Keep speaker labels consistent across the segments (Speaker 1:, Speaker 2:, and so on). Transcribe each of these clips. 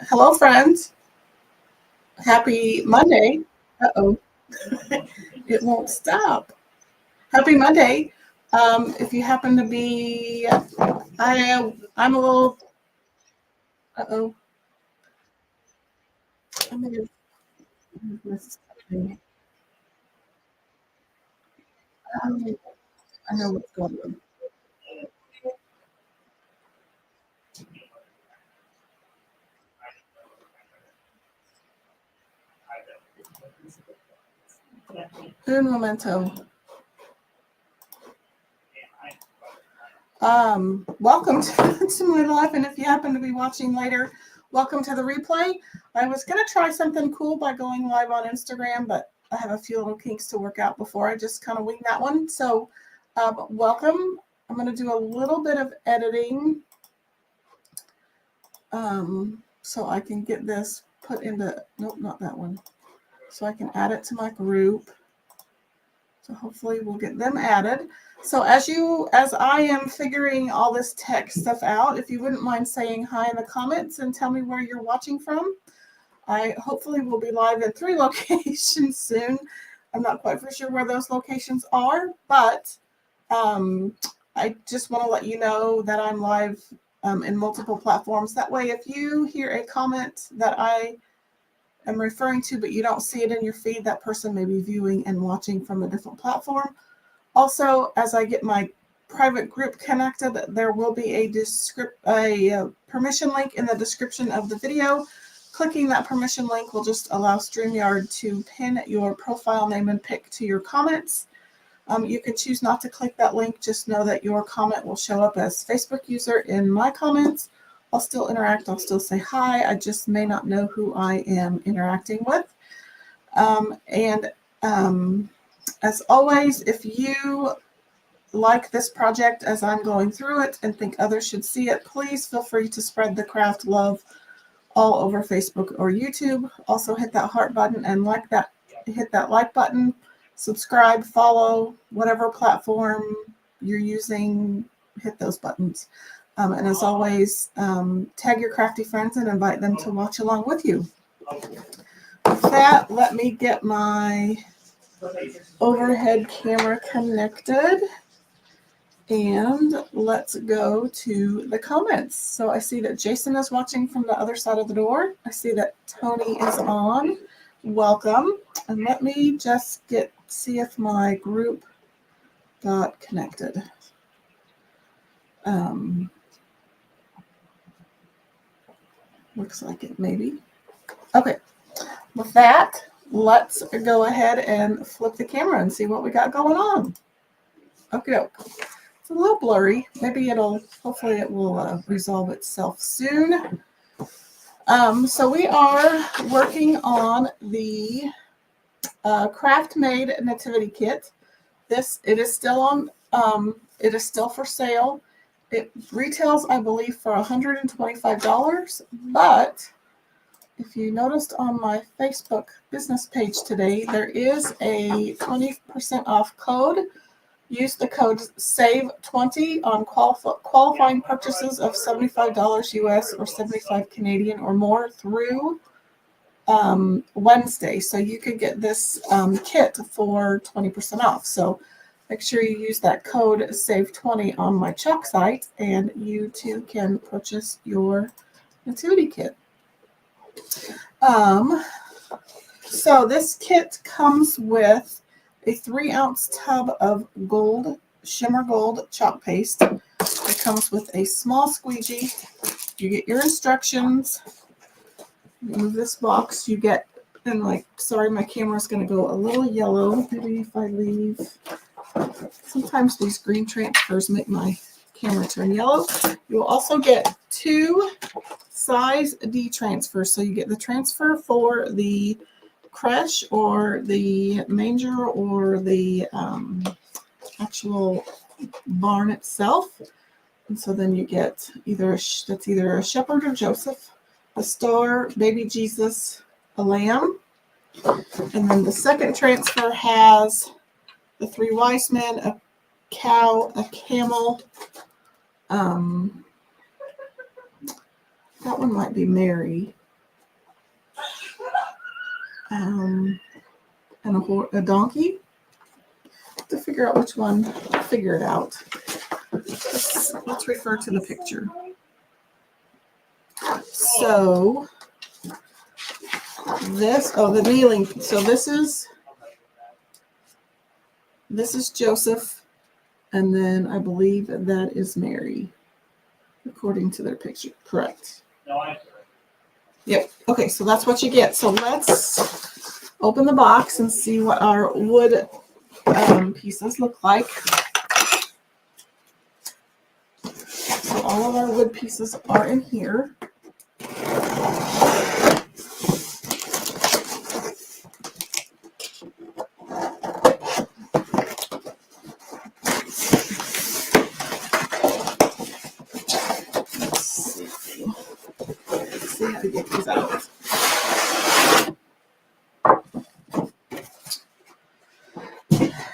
Speaker 1: Hello, friends. Happy Monday. Uh-oh. It won't stop. Happy Monday. If you happen to be, I'm a little, uh-oh. I'm gonna miss something. Um, I know what's going on. Un momento. Welcome to my live, and if you happen to be watching later, welcome to the replay. I was going to try something cool by going live on Instagram, but I have a few little kinks to work out before I just kind of wing that one. So, welcome. I'm going to do a little bit of editing so I can get this put into, nope, not that one. So I can add it to my group. So hopefully we'll get them added. So as I am figuring all this tech stuff out, if you wouldn't mind saying hi in the comments and tell me where you're watching from. I hopefully will be live in 3 locations soon. I'm not quite for sure where those locations are, but I just want to let you know that I'm live in multiple platforms. That way, if you hear a comment that I am referring to, but you don't see it in your feed, that person may be viewing and watching from a different platform. Also, as I get my private group connected, there will be a permission link in the description of the video. Clicking that permission link will just allow StreamYard to pin your profile name and pic to your comments. You can choose not to click that link. Just know that your comment will show up as Facebook user in my comments. I'll still interact. I'll still say hi. I just may not know who I am interacting with. As always, if you like this project as I'm going through it and think others should see it, please feel free to spread the craft love all over Facebook or YouTube. Also hit that heart button and hit that like button, subscribe, follow, whatever platform you're using, hit those buttons. And as always, tag your crafty friends and invite them to watch along with you. With that, let me get my overhead camera connected. And let's go to the comments. So I see that Jason is watching from the other side of the door. I see that Tony is on. Welcome. And let me just see if my group got connected. Looks like it, maybe. Okay. With that, let's go ahead and flip the camera and see what we got going on. Okay. It's a little blurry. Hopefully it will resolve itself soon. So we are working on the craft made nativity kit. It is still for sale. It retails, I believe, for $125, but if you noticed on my Facebook business page today, there is a 20% off code. Use the code SAVE20 on qualifying purchases of $75 US or 75 Canadian or more through Wednesday. So you could get this kit for 20% off. So make sure you use that code SAVE20 on my Chuck site, and you too can purchase your nativity kit. So this kit comes with a 3-ounce tub of shimmer gold chalk paste. It comes with a small squeegee. You get your instructions. Move this box. You get, sorry, my camera's going to go a little yellow. Maybe if I leave. Sometimes these green transfers make my camera turn yellow. You will also get 2 size D transfers. So you get the transfer for the creche or the manger or the actual barn itself. And so then you get either a shepherd or Joseph, a star, baby Jesus, a lamb. And then the second transfer has the 3 wise men, a cow, a camel. That one might be Mary. and a donkey. To figure out which one, figure it out. Let's refer to the picture. So the kneeling. So this is Joseph, and then I believe that is Mary, according to their picture. Correct. Yep. Okay, so that's what you get. So let's open the box and see what our wood pieces look like. So all of our wood pieces are in here. Let's see how to get these out.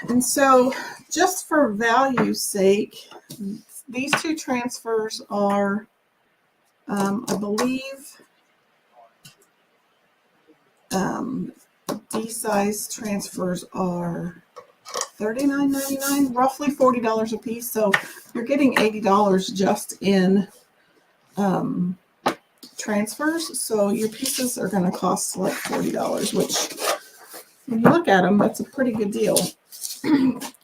Speaker 1: And so, just for value's sake, these two transfers are, I believe, D-size transfers are $39.99, roughly $40 a piece. So you're getting $80 just in transfers. So your pieces are going to cost like $40, which, when you look at them, that's a pretty good deal.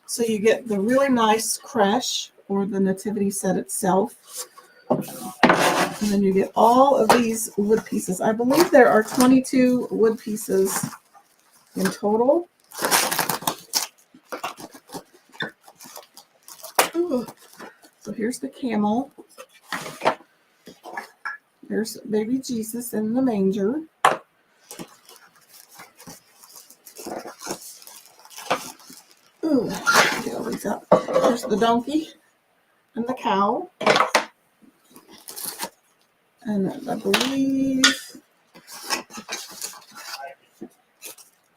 Speaker 1: So you get the really nice creche, or the nativity set itself. And then you get all of these wood pieces. I believe there are 22 wood pieces in total. Ooh. So here's the camel. There's baby Jesus in the manger. Ooh, get all these up. There's the donkey and the cow. And I believe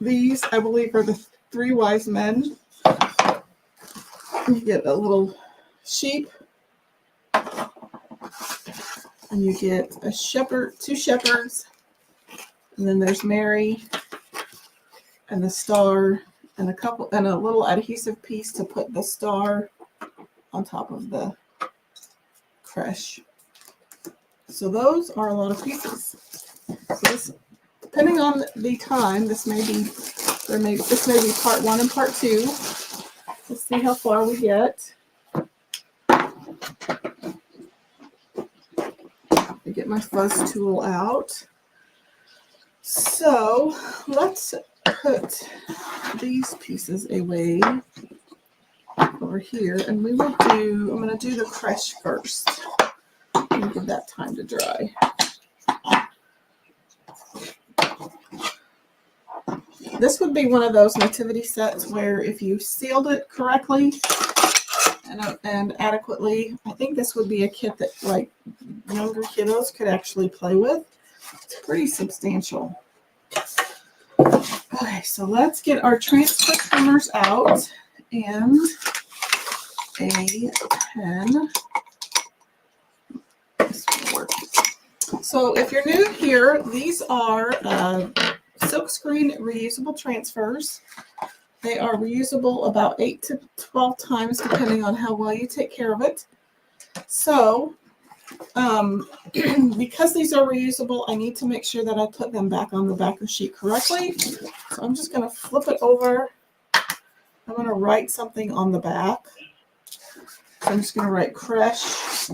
Speaker 1: these, are the 3 wise men. You get a little sheep. And you get a shepherd, 2 shepherds. And then there's Mary and the star, and a little adhesive piece to put the star on top of the creche. So those are a lot of pieces. So this, depending on the time, this may be part 1 and part 2. Let's see how far we get. I get my fuzz tool out. So let's put these pieces away over here, and I'm going to do the creche first. Let me give that time to dry. This would be one of those nativity sets where if you sealed it correctly and adequately, I think this would be a kit that like younger kiddos could actually play with. It's pretty substantial. Okay, so let's get our transfer trimmers out and a pen. This will work. So if you're new here, these are silkscreen reusable transfers. They are reusable about 8 to 12 times depending on how well you take care of it. So because these are reusable, I need to make sure that I put them back on the backer sheet correctly. So I'm just going to flip it over. I'm going to write something on the back. So I'm just going to write creche,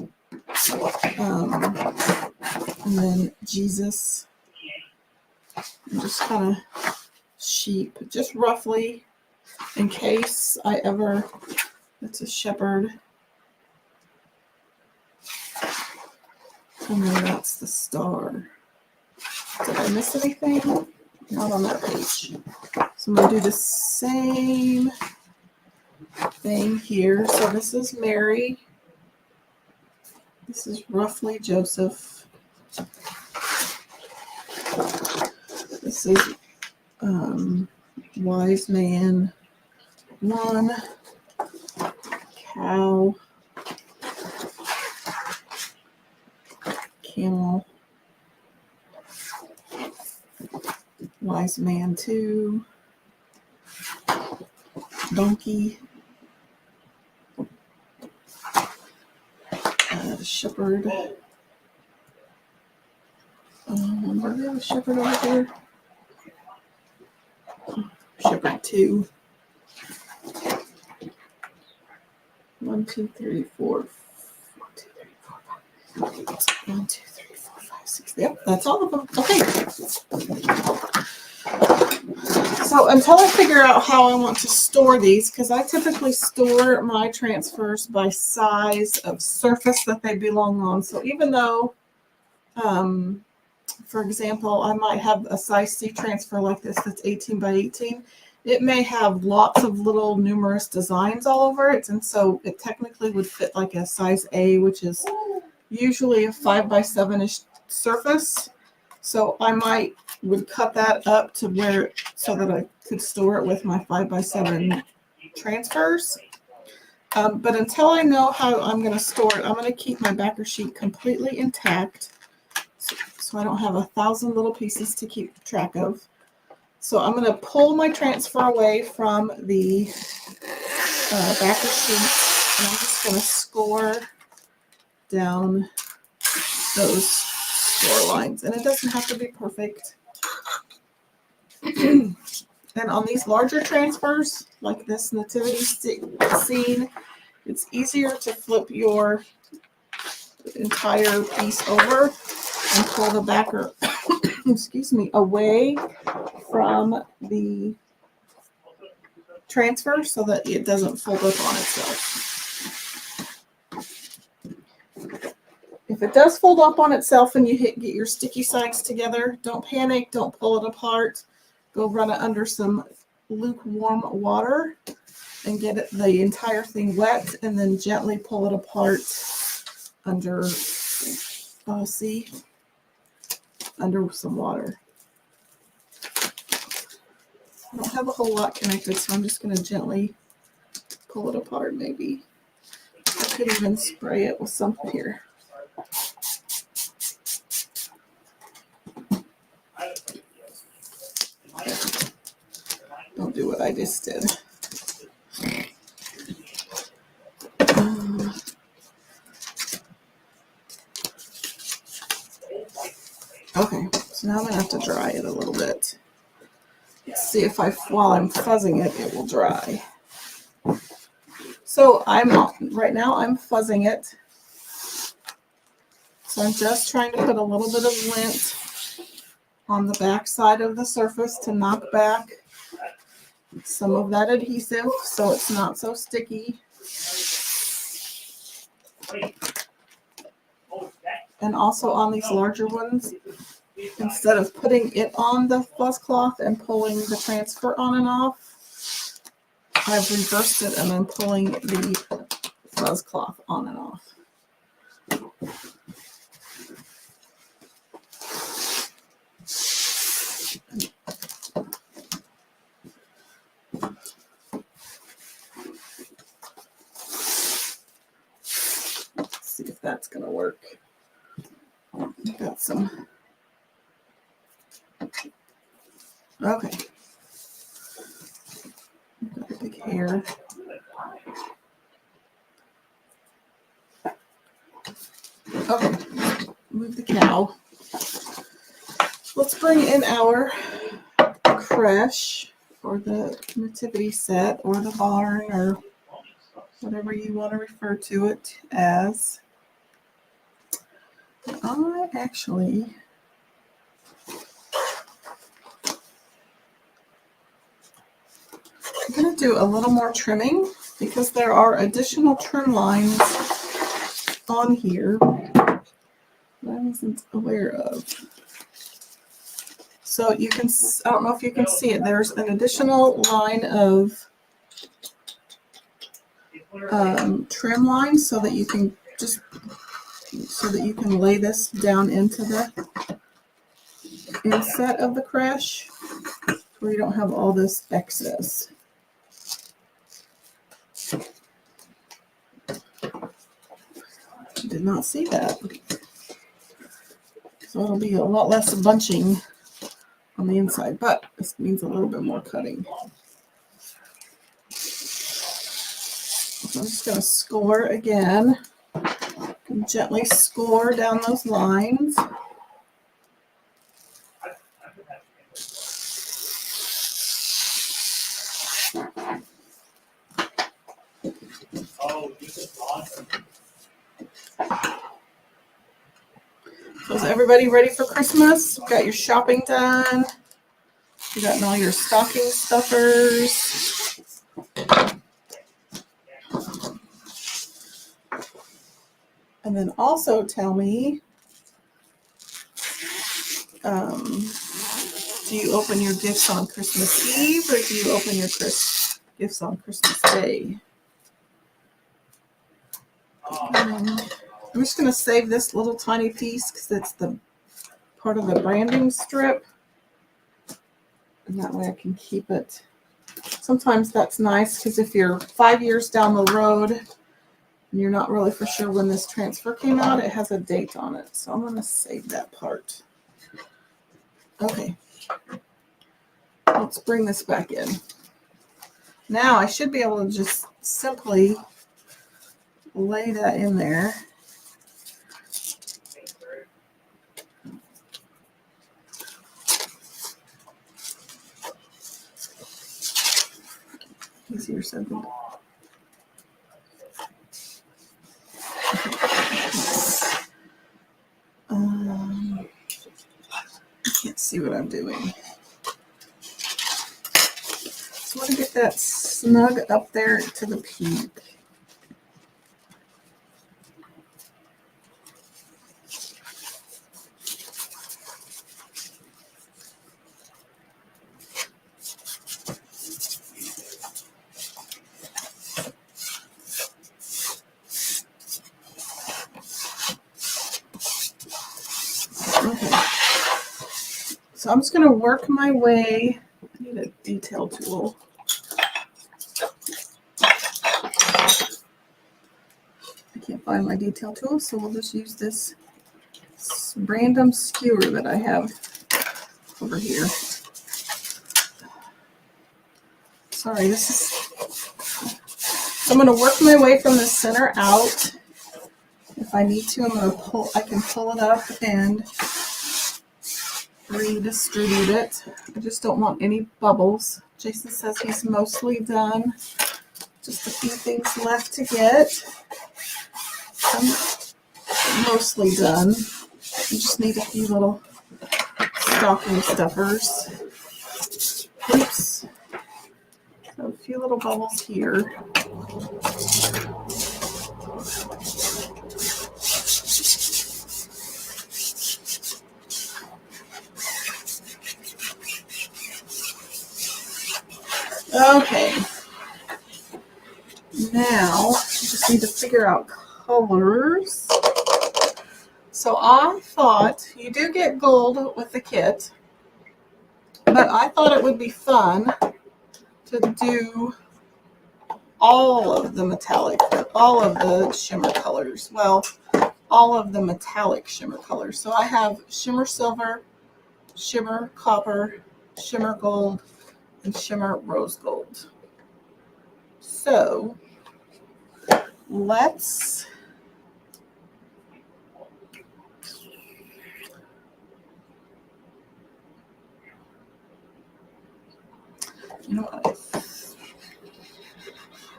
Speaker 1: and then Jesus, and just kind of sheep, just roughly, in case it's a shepherd. And then that's the star. Did I miss anything? Not on that page. So I'm going to do the same thing here. So this is Mary. This is roughly Joseph. This is wise man 1, cow, camel, wise man too. Donkey. Shepherd. Do we have a shepherd over here? Shepherd 2. 1, 2, 3, 4. 1, 2, 3, 4, 5. 1, 2, 3, 4, 5, 6. Yep, that's all of them. Okay. So until I figure out how I want to store these, because I typically store my transfers by size of surface that they belong on. So even though, for example, I might have a size C transfer like this that's 18 by 18. It may have lots of little numerous designs all over it. And so it technically would fit like a size A, which is usually a 5 by 7-ish surface. So I would cut that up to where, so that I could store it with my 5 by 7 transfers. But until I know how I'm going to store it, I'm going to keep my backer sheet completely intact. So I don't have 1,000 little pieces to keep track of. So I'm going to pull my transfer away from the backer sheet, and I'm just going to score down those score lines. And it doesn't have to be perfect. And on these larger transfers, like this nativity scene, it's easier to flip your entire piece over and pull the backer excuse me, away from the transfer so that it doesn't fold up on itself. If it does fold up on itself and you get your sticky sides together, don't panic, don't pull it apart. Go run it under some lukewarm water and get the entire thing wet, and then gently pull it apart under, under some water. I don't have a whole lot connected, so I'm just going to gently pull it apart maybe. I could even spray it with something here. Don't do what I just did. Okay, so now I'm going to have to dry it a little bit. Let's see if while I'm fuzzing it, it will dry. So right now I'm fuzzing it. So I'm just trying to put a little bit of lint on the back side of the surface to knock back some of that adhesive so it's not so sticky. And also on these larger ones, instead of putting it on the fuzz cloth and pulling the transfer on and off, I've reversed it and I'm pulling the fuzz cloth on and off. Let's see if that's going to work. Got some. Okay. Got a big hair. Okay. Move the cow. Let's bring in our creche or the nativity set or the barn or whatever you want to refer to it as. I'm going to do a little more trimming because there are additional trim lines on here that I wasn't aware of. So you can, I don't know if you can see it, there's an additional line of trim lines so that you can lay this down into the inset of the creche where you don't have all this excess. Did not see that. So it'll be a lot less bunching on on the inside, but this means a little bit more cutting. So I'm just going to score again, and gently score down those lines. So is everybody ready for Christmas? You got your shopping done? You got all your stocking stuffers? And then also tell me, do you open your gifts on Christmas Eve or do you open your gifts on Christmas Day? I'm just going to save this little tiny piece because it's the part of the branding strip. And that way I can keep it. Sometimes that's nice because if you're 5 years down the road and you're not really for sure when this transfer came out, it has a date on it. So I'm going to save that part. Okay. Let's bring this back in. Now I should be able to just simply lay that in there. Easier said than done. I can't see what I'm doing. So I want to get that snug up there to the peak. So I'm just going to work my way. I need a detail tool. I can't find my detail tool, so we'll just use this random skewer that I have over here. Sorry, this is... So I'm going to work my way from the center out. If I need to, I can pull it up and redistribute it. I just don't want any bubbles. Jason says he's mostly done. Just a few things left to get. I'm mostly done. I just need a few little stocking stuffers. Oops. So a few little bubbles here. Okay, now I just need to figure out colors. So I thought you do get gold with the kit, but I thought it would be fun to do all of the metallic, all of the shimmer colors. Well, all of the metallic shimmer colors. So I have shimmer silver, shimmer copper, shimmer gold, and shimmer rose gold. So let's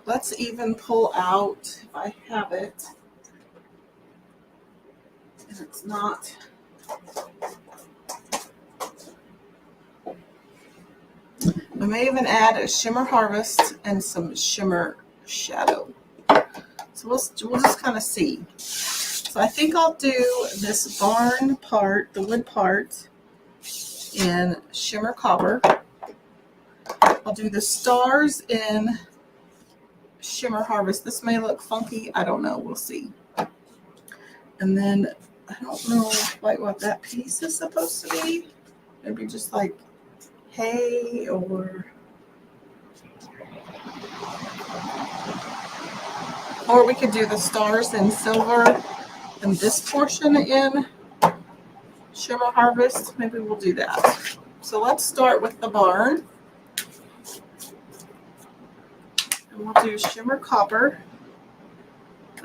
Speaker 1: let's even pull out, if I have it, and it's not. I may even add a shimmer harvest and some shimmer shadow. So we'll just kind of see. So I think I'll do this barn part, the wood part, in shimmer copper. I'll do the stars in shimmer harvest. This may look funky. I don't know. We'll see. And then I don't know quite what that piece is supposed to be. Maybe just like hay or we could do the stars in silver and this portion in shimmer harvest. Maybe we'll do that. So let's start with the barn. And we'll do shimmer copper.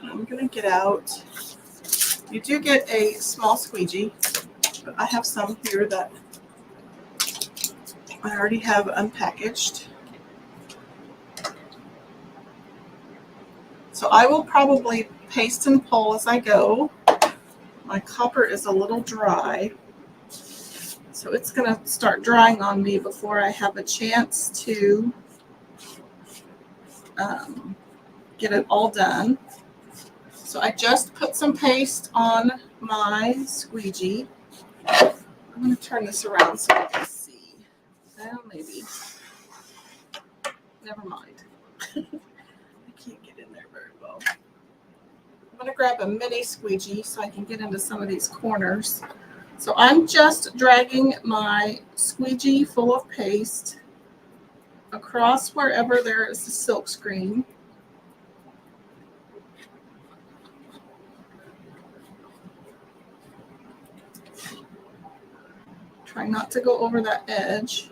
Speaker 1: I'm going to get out. You do get a small squeegee, but I have some here that I already have unpackaged. So I will probably paste and pull as I go. My copper is a little dry, so it's going to start drying on me before I have a chance to get it all done. So I just put some paste on my squeegee. I'm going to turn this around so you can see. Well, maybe. Never mind. I can't get in there very well. I'm going to grab a mini squeegee so I can get into some of these corners. So I'm just dragging my squeegee full of paste across wherever there is a silk screen. Try not to go over that edge.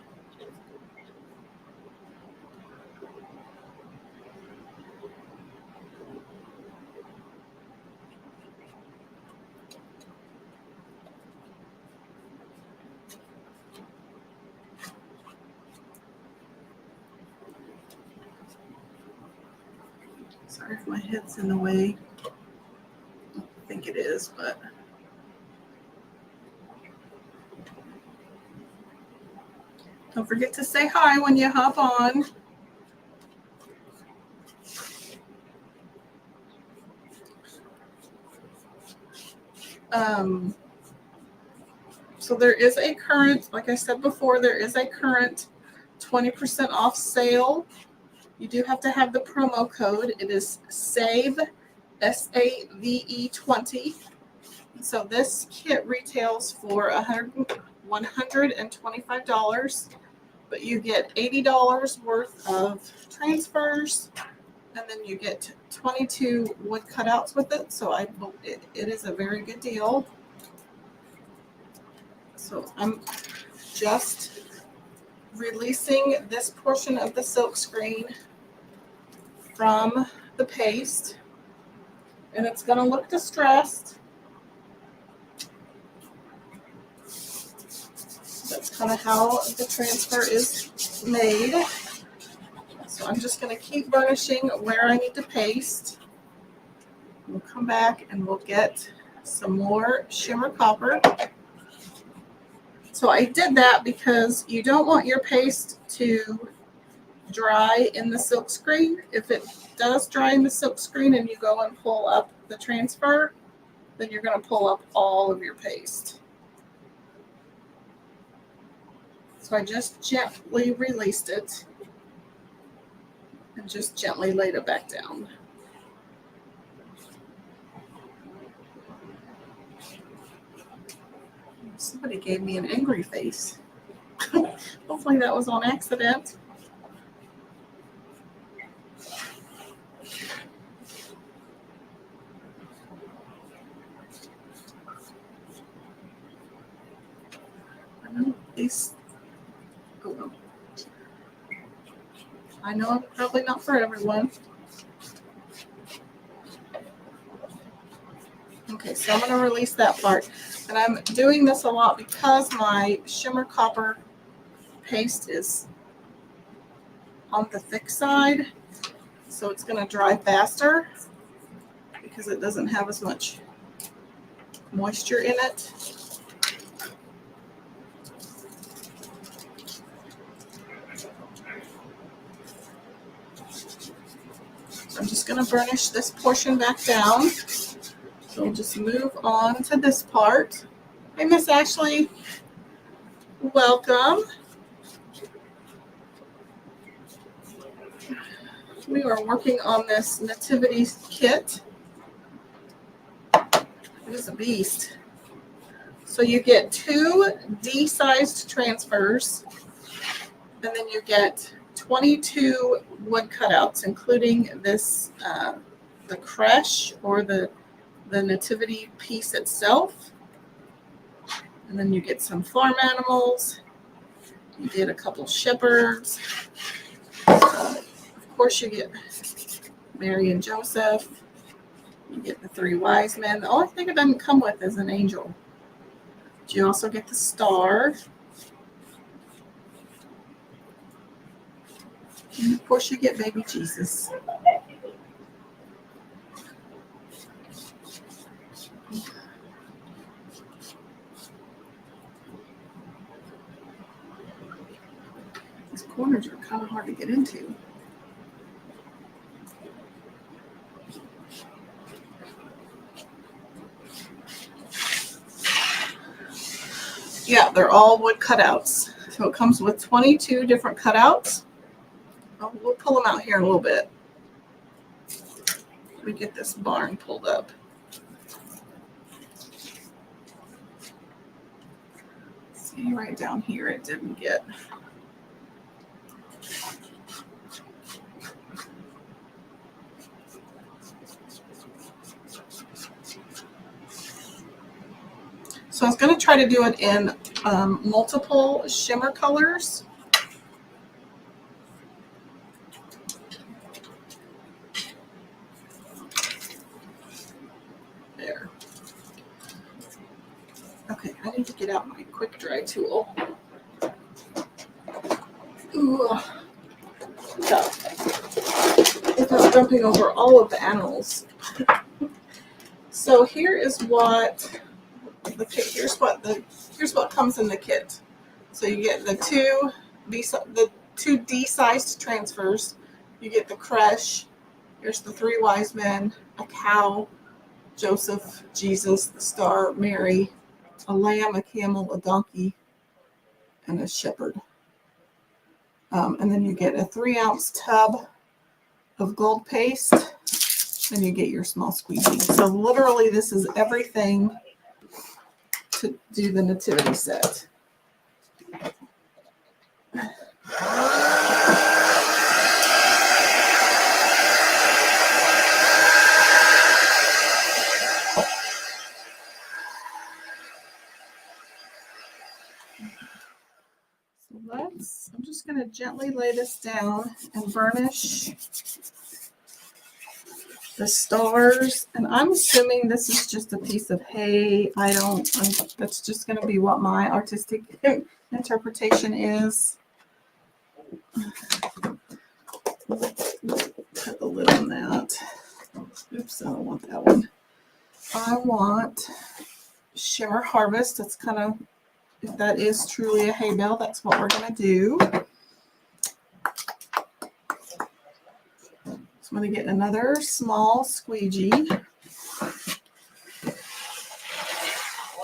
Speaker 1: Sorry if my head's in the way. I think it is, but don't forget to say hi when you hop on. So there is a current, like I said before, there is a current 20% off sale. You do have to have the promo code. It is SAVE, SAVE 20. So this kit retails for $125, but you get $80 worth of transfers, and then you get 22 wood cutouts with it. So it is a very good deal. So I'm just releasing this portion of the silk screen from the paste, and it's going to look distressed. That's kind of how the transfer is made. So I'm just going to keep burnishing where I need to paste. We'll come back and we'll get some more shimmer copper. So I did that because you don't want your paste to dry in the silk screen. If it does dry in the silk screen and you go and pull up the transfer, then you're going to pull up all of your paste. So I just gently released it and just gently laid it back down. Somebody gave me an angry face. Hopefully that was on accident. I know these. Oh well. I know I'm probably not for everyone. Okay, so I'm going to release that part. And I'm doing this a lot because my shimmer copper paste is on the thick side. So it's going to dry faster because it doesn't have as much moisture in it. So I'm just going to burnish this portion back down. So we'll just move on to this part. Hey, Miss Ashley, welcome. We are working on this Nativity kit. It is a beast. So you get 2 D-sized transfers, and then you get 22 wood cutouts, including this, the creche or the Nativity piece itself. And then you get some farm animals. You get a couple shepherds. Of course, you get Mary and Joseph. You get the 3 wise men. The only thing it doesn't come with is an angel. But you also get the star. And of course, you get baby Jesus. These corners are kind of hard to get into. Yeah, they're all wood cutouts. So it comes with 22 different cutouts. Oh, we'll pull them out here in a little bit. Let me get this barn pulled up. See, right down here it didn't get. So I was going to try to do it in multiple shimmer colors. There. Okay, I need to get out my quick dry tool. Ooh. Without jumping over all of the animals. So here is what the kit. Here's what comes in the kit. So you get the two D-sized transfers. You get the creche. Here's the 3 wise men, a cow, Joseph, Jesus, the star, Mary, a lamb, a camel, a donkey, and a shepherd. And then you get a 3-ounce tub of gold paste, and you get your small squeegee. So literally this is everything to do the nativity set. I'm just going to gently lay this down and burnish the stars. And I'm assuming this is just a piece of hay. That's just going to be what my artistic interpretation is. Put the lid on that. Oops, I don't want that one. I want Shimmer Harvest. That's kind of, if that is truly a hay bale, that's what we're going to do. So I'm going to get another small squeegee.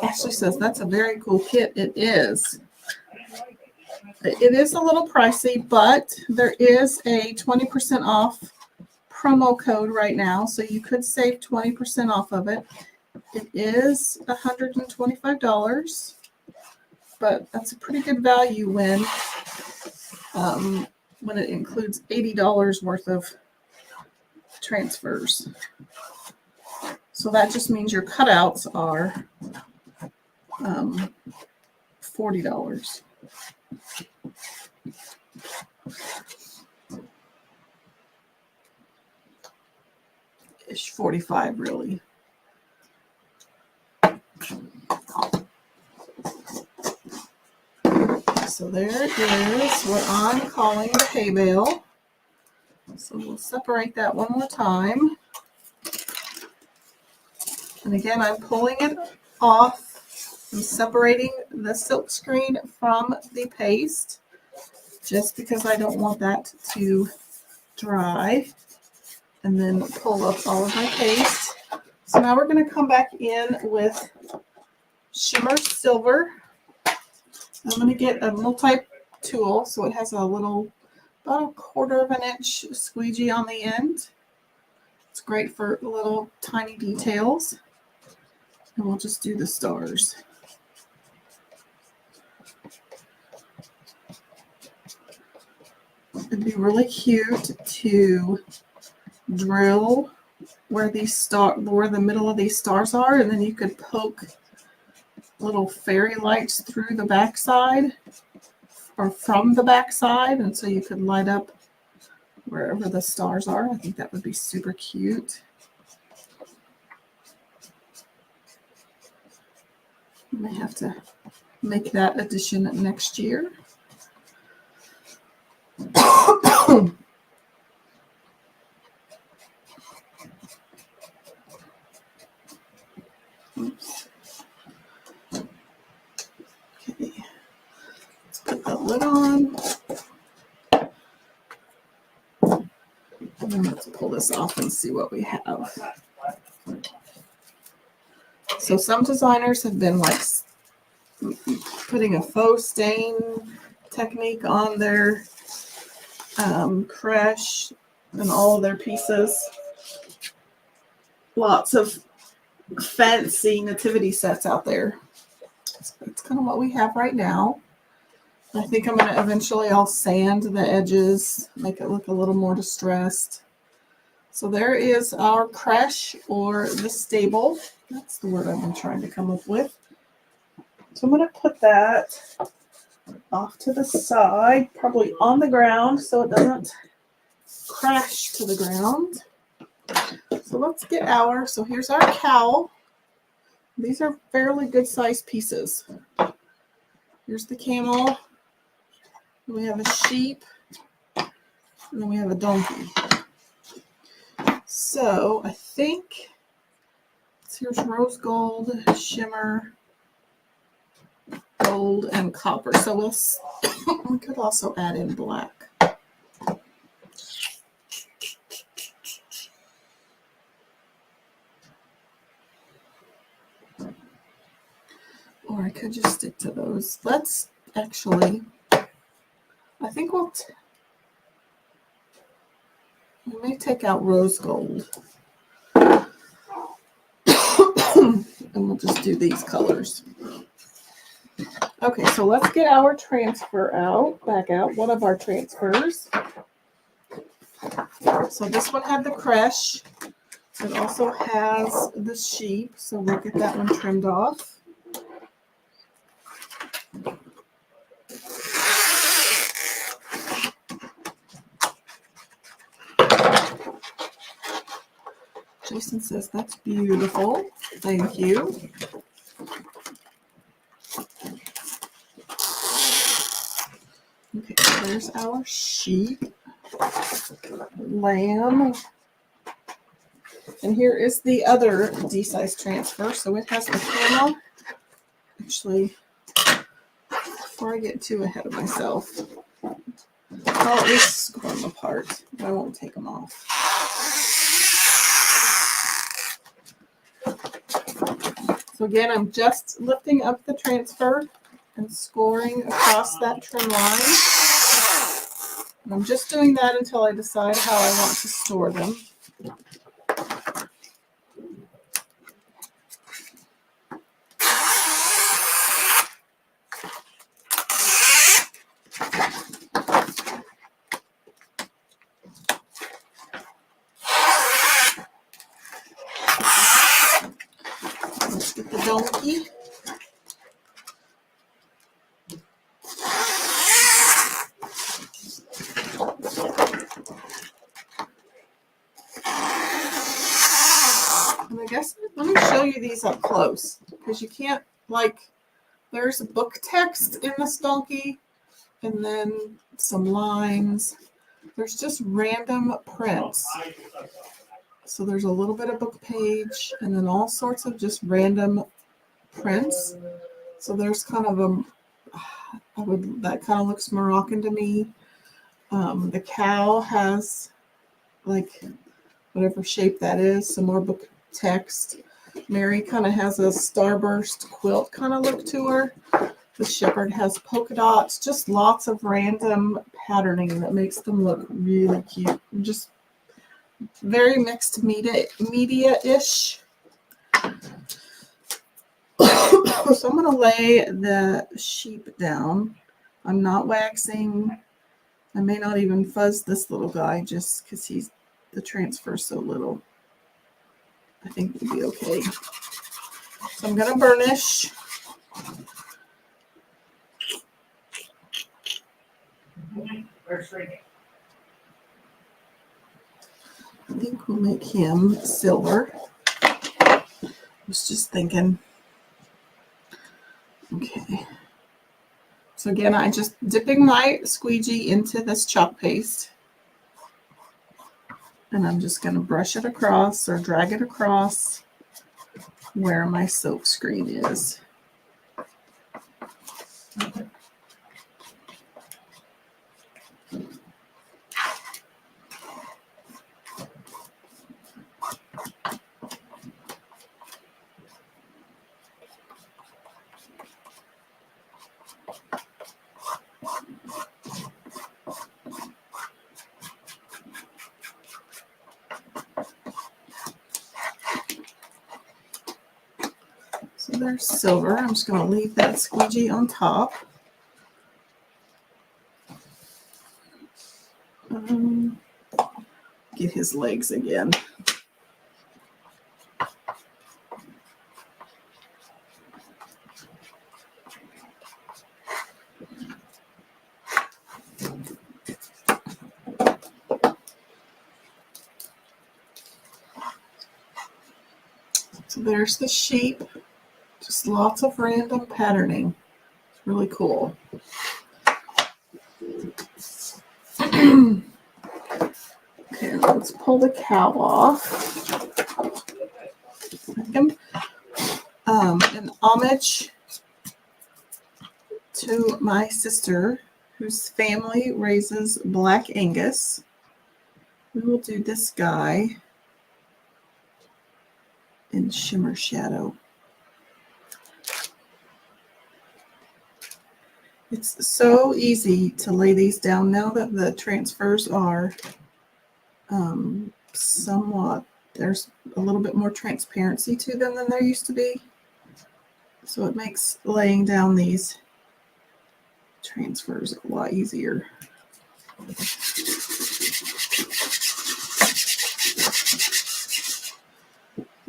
Speaker 1: Ashley says that's a very cool kit. It is. It is a little pricey, but there is a 20% off promo code right now, so you could save 20% off of it. It is $125, but that's a pretty good value when it includes $80 worth of transfers. So that just means your cutouts are $40. Ish, 45 really. So there is what I'm calling the hay bale. So we'll separate that one more time. And again, I'm pulling it off. I'm separating the silk screen from the paste just because I don't want that to dry. And then pull up all of my paste. So now we're going to come back in with Shimmer Silver. I'm going to get a multi-tool, so it has a little, about 1/4 of an inch squeegee on the end. It's great for little tiny details. And we'll just do the stars. It'd be really cute to drill where the middle of these stars are, and then you could poke little fairy lights through the backside or from the back side, and so you could light up wherever the stars are. I think that would be super cute. I may have to make that addition next year. Oops. Okay, let's put the lid on. And then let's pull this off and see what we have. So some designers have been like putting a faux stain technique on their creche and all of their pieces. Lots of fancy nativity sets out there. It's kind of what we have right now. I think I'm going to eventually I'll sand the edges, make it look a little more distressed. So there is our creche, or the stable. That's the word I've been trying to come up with. So I'm going to put that off to the side, probably on the ground so it doesn't crash to the ground. So let's get so here's our cow. These are fairly good sized pieces. Here's the camel. We have a sheep. And then we have a donkey. So I think here's rose gold, shimmer, gold, and copper. So we could also add in black. Or I could just stick to those. Let's actually, I think we may take out rose gold. And we'll just do these colors. Okay, so let's get our transfer back out, one of our transfers. So this one had the creche. It also has the sheep, so we'll get that one trimmed off. Jason says, that's beautiful. Thank you. Okay, so there's our sheep, lamb. And here is the other D-size transfer. So it has the camel. Actually, before I get too ahead of myself, I'll at least score them apart. I won't take them off. So again, I'm just lifting up the transfer and scoring across that trim line. And I'm just doing that until I decide how I want to store them. Let's get the donkey. And I guess, let me show you these up close, because you can't, there's book text in this donkey, and then some lines. There's just random prints. So there's a little bit of book page, and then all sorts of just random prints. So there's kind of that kind of looks Moroccan to me. The cow has whatever shape that is, some more book text. Mary kind of has a starburst quilt kind of look to her. The shepherd has polka dots, just lots of random patterning that makes them look really cute. Just very mixed media-ish. So I'm going to lay the sheep down. I'm not waxing. I may not even fuzz this little guy just because the transfer's so little. I think it'll be okay. So I'm going to burnish. I think we'll make him silver. I was just thinking. Okay. So again, I'm just dipping my squeegee into this chalk paste. And I'm just going to brush it across or drag it across where my silk screen is. So there's silver. I'm just going to leave that squeegee on top. Get his legs again. So there's the shape. Just lots of random patterning. It's really cool. Okay, let's pull the cow off. In homage to my sister, whose family raises Black Angus, we will do this guy in Shimmer Shadow. It's so easy to lay these down now that the transfers are somewhat, there's a little bit more transparency to them than there used to be. So it makes laying down these transfers a lot easier.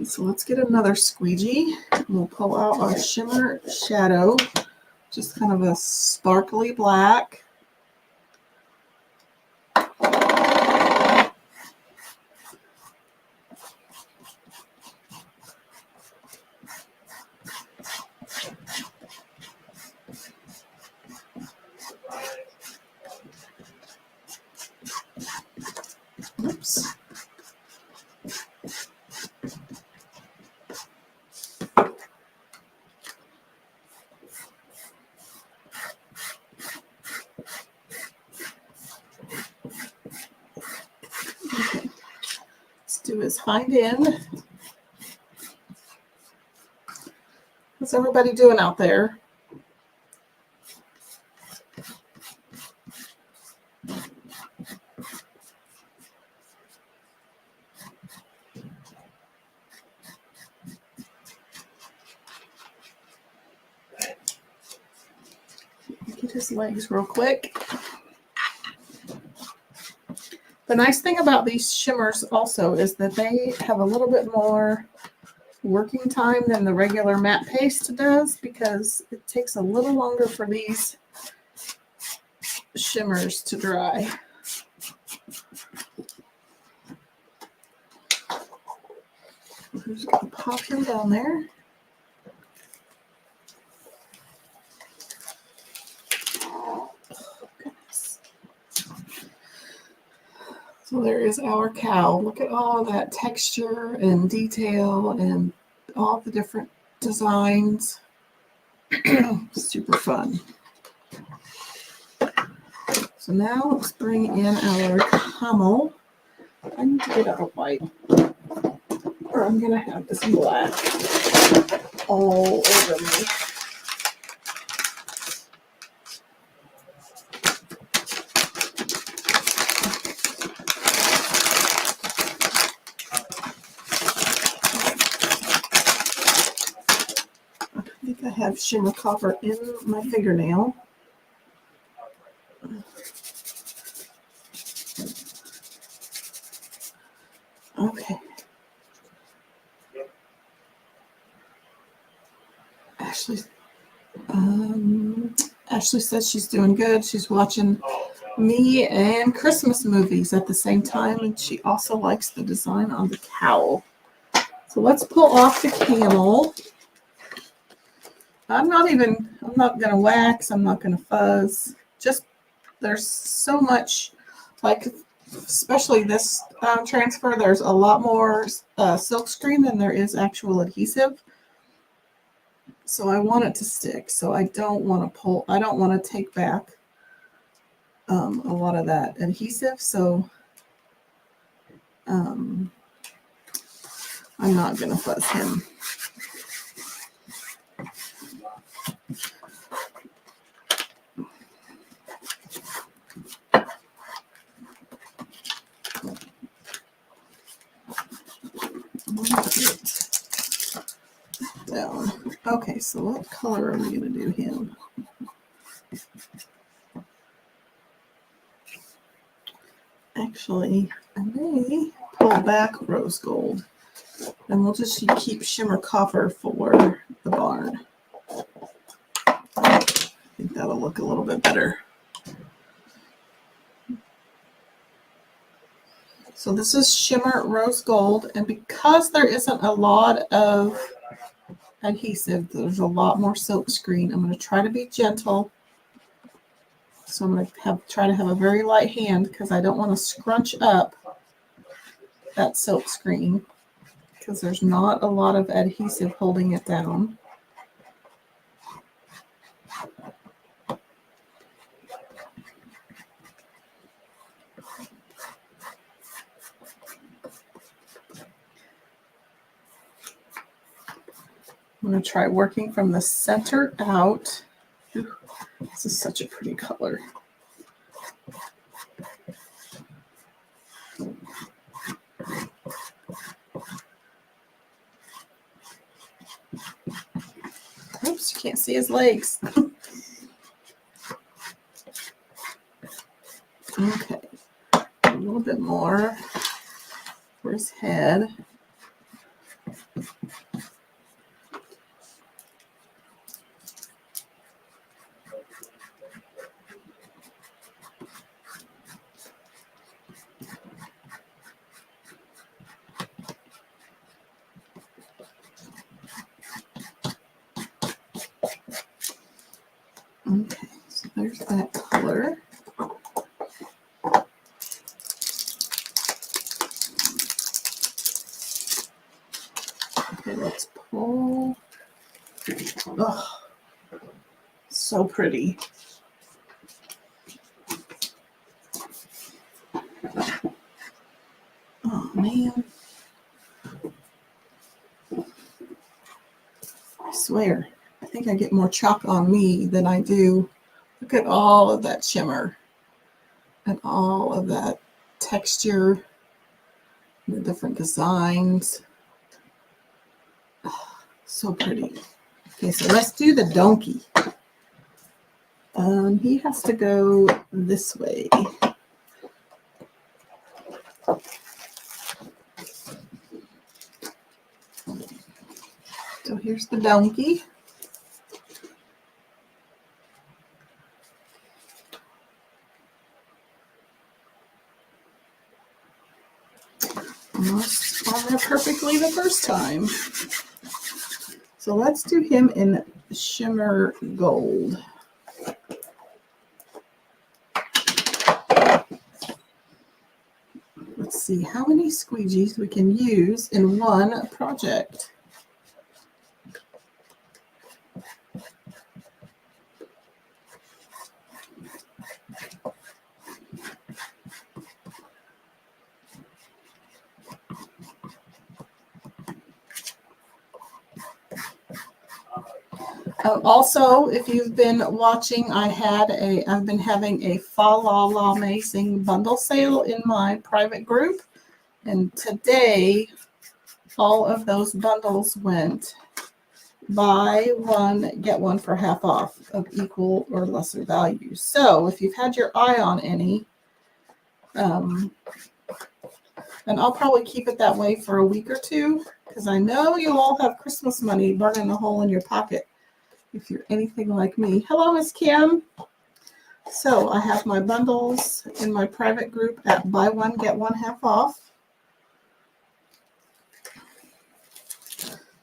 Speaker 1: So let's get another squeegee. We'll pull out our Shimmer Shadow, just kind of a sparkly black. Oops. Okay. Let's do his hind end. What's everybody doing out there? Get his legs real quick. The nice thing about these shimmers also is that they have a little bit more working time than the regular matte paste does, because it takes a little longer for these shimmers to dry. I'm just going to pop him down there. So there is our cow. Look at all that texture and detail and all the different designs. Super fun. So now let's bring in our camel. I need to get out a white, or I'm going to have this black all over me. I think I have shimmer copper in my fingernail. Okay. Ashley says she's doing good. She's watching me and Christmas movies at the same time, and she also likes the design on the cowl. So let's pull off the camel. I'm not going to wax, I'm not going to fuzz. Just, there's so much, like, especially this transfer, there's a lot more silk screen than there is actual adhesive. So I want it to stick. So I don't want to take back a lot of that adhesive. So I'm not going to fuzz him. Down. Okay, so what color are we going to do him? Actually, I may pull back rose gold, and we'll just keep shimmer copper for the barn. I think that'll look a little bit better. So this is shimmer rose gold, and because there isn't a lot of adhesive, there's a lot more silk screen. I'm going to try to be gentle. So I'm going to try to have a very light hand because I don't want to scrunch up that silk screen because there's not a lot of adhesive holding it down. I'm going to try working from the center out. Ooh, this is such a pretty color. Oops, you can't see his legs. Okay, a little bit more for his head. Okay, so there's that color. Okay, let's pull. Oh, so pretty. Oh, man. I swear, I think I get more chalk on me than I do. Look at all of that shimmer and all of that texture, the different designs. Oh, so pretty. Okay, so let's do the donkey. He has to go this way. So here's the donkey. Almost on there perfectly the first time. So let's do him in shimmer gold. Let's see how many squeegees we can use in one project. Also, if you've been watching, I've been having a Fa La La Amazing bundle sale in my private group, and today all of those bundles went buy one, get one for half off of equal or lesser value. So if you've had your eye on any, and I'll probably keep it that way for a week or two, because I know you'll all have Christmas money burning a hole in your pocket if you're anything like me. Hello, Miss Kim. So I have my bundles in my private group at buy one, get one half off.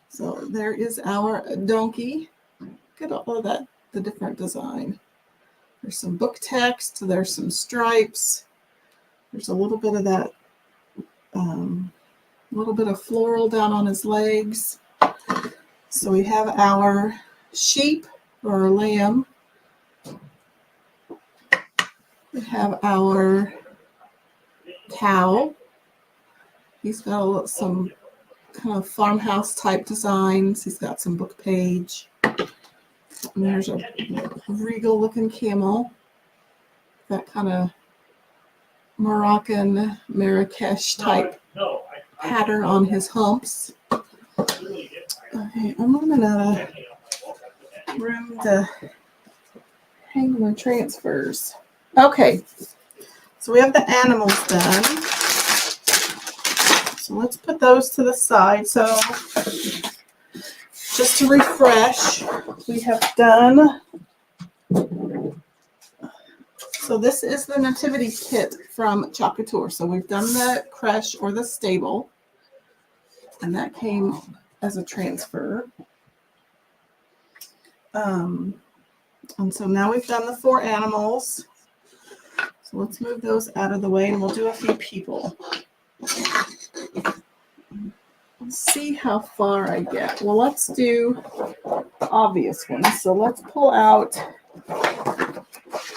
Speaker 1: So there is our donkey. Look at all of that, the different design. There's some book text, there's some stripes, there's a little bit of that, little bit of floral down on his legs. So we have our sheep or lamb. We have our cow. He's got some kind of farmhouse type designs. He's got some book page. And there's a regal looking camel. That kind of Moroccan Marrakesh type pattern on his humps. Okay, I'm running out of room to hang my transfers. Okay, so we have the animals done. So let's put those to the side. So just to refresh, we have done, so this is the Nativity kit from Couture. So we've done the creche or the stable, and that came as a transfer. And so now we've done the 4 animals. So let's move those out of the way and we'll do a few people. Let's see how far I get. Well, let's do the obvious ones. So let's pull out,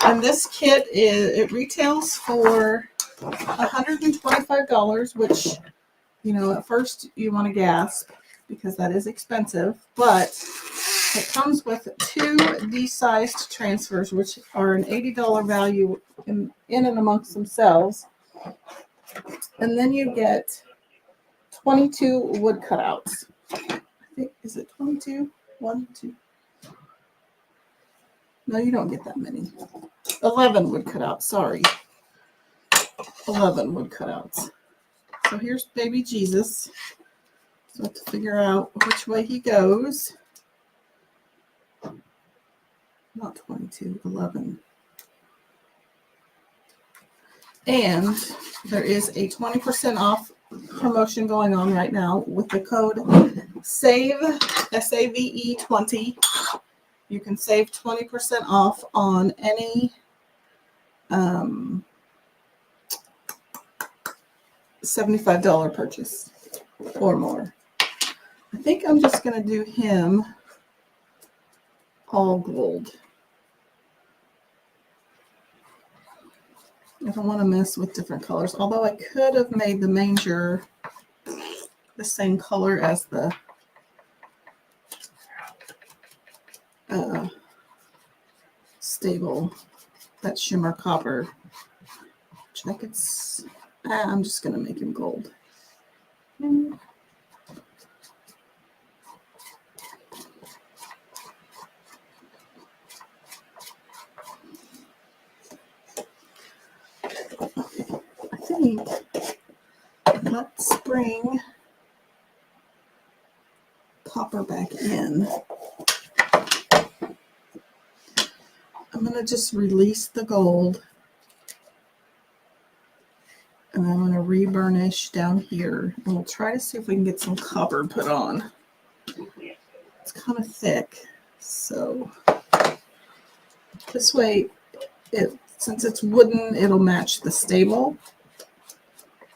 Speaker 1: and this kit it retails for $125, which, you know, at first you want to gasp because that is expensive, but it comes with 2 D-sized transfers, which are an $80 value in and amongst themselves. And then you get 22 wood cutouts. I think, is it 22? 1, 2. No, you don't get that many. 11 wood cutouts, sorry. 11 wood cutouts. So here's baby Jesus. So I have to figure out which way he goes. Not 22, 11. And there is a 20% off promotion going on right now with the code SAVE, SAVE 20. You can save 20% off on any $75 purchase or more. I think I'm just going to do him all gold. I don't want to mess with different colors, although I could have made the manger the same color as the stable, that shimmer copper, which I could, I'm just going to make him gold. I think let's bring copper back in. I'm going to just release the gold, and I'm going to re-burnish down here, and we'll try to see if we can get some copper put on. It's kind of thick, so this way, since it's wooden, it'll match the stable,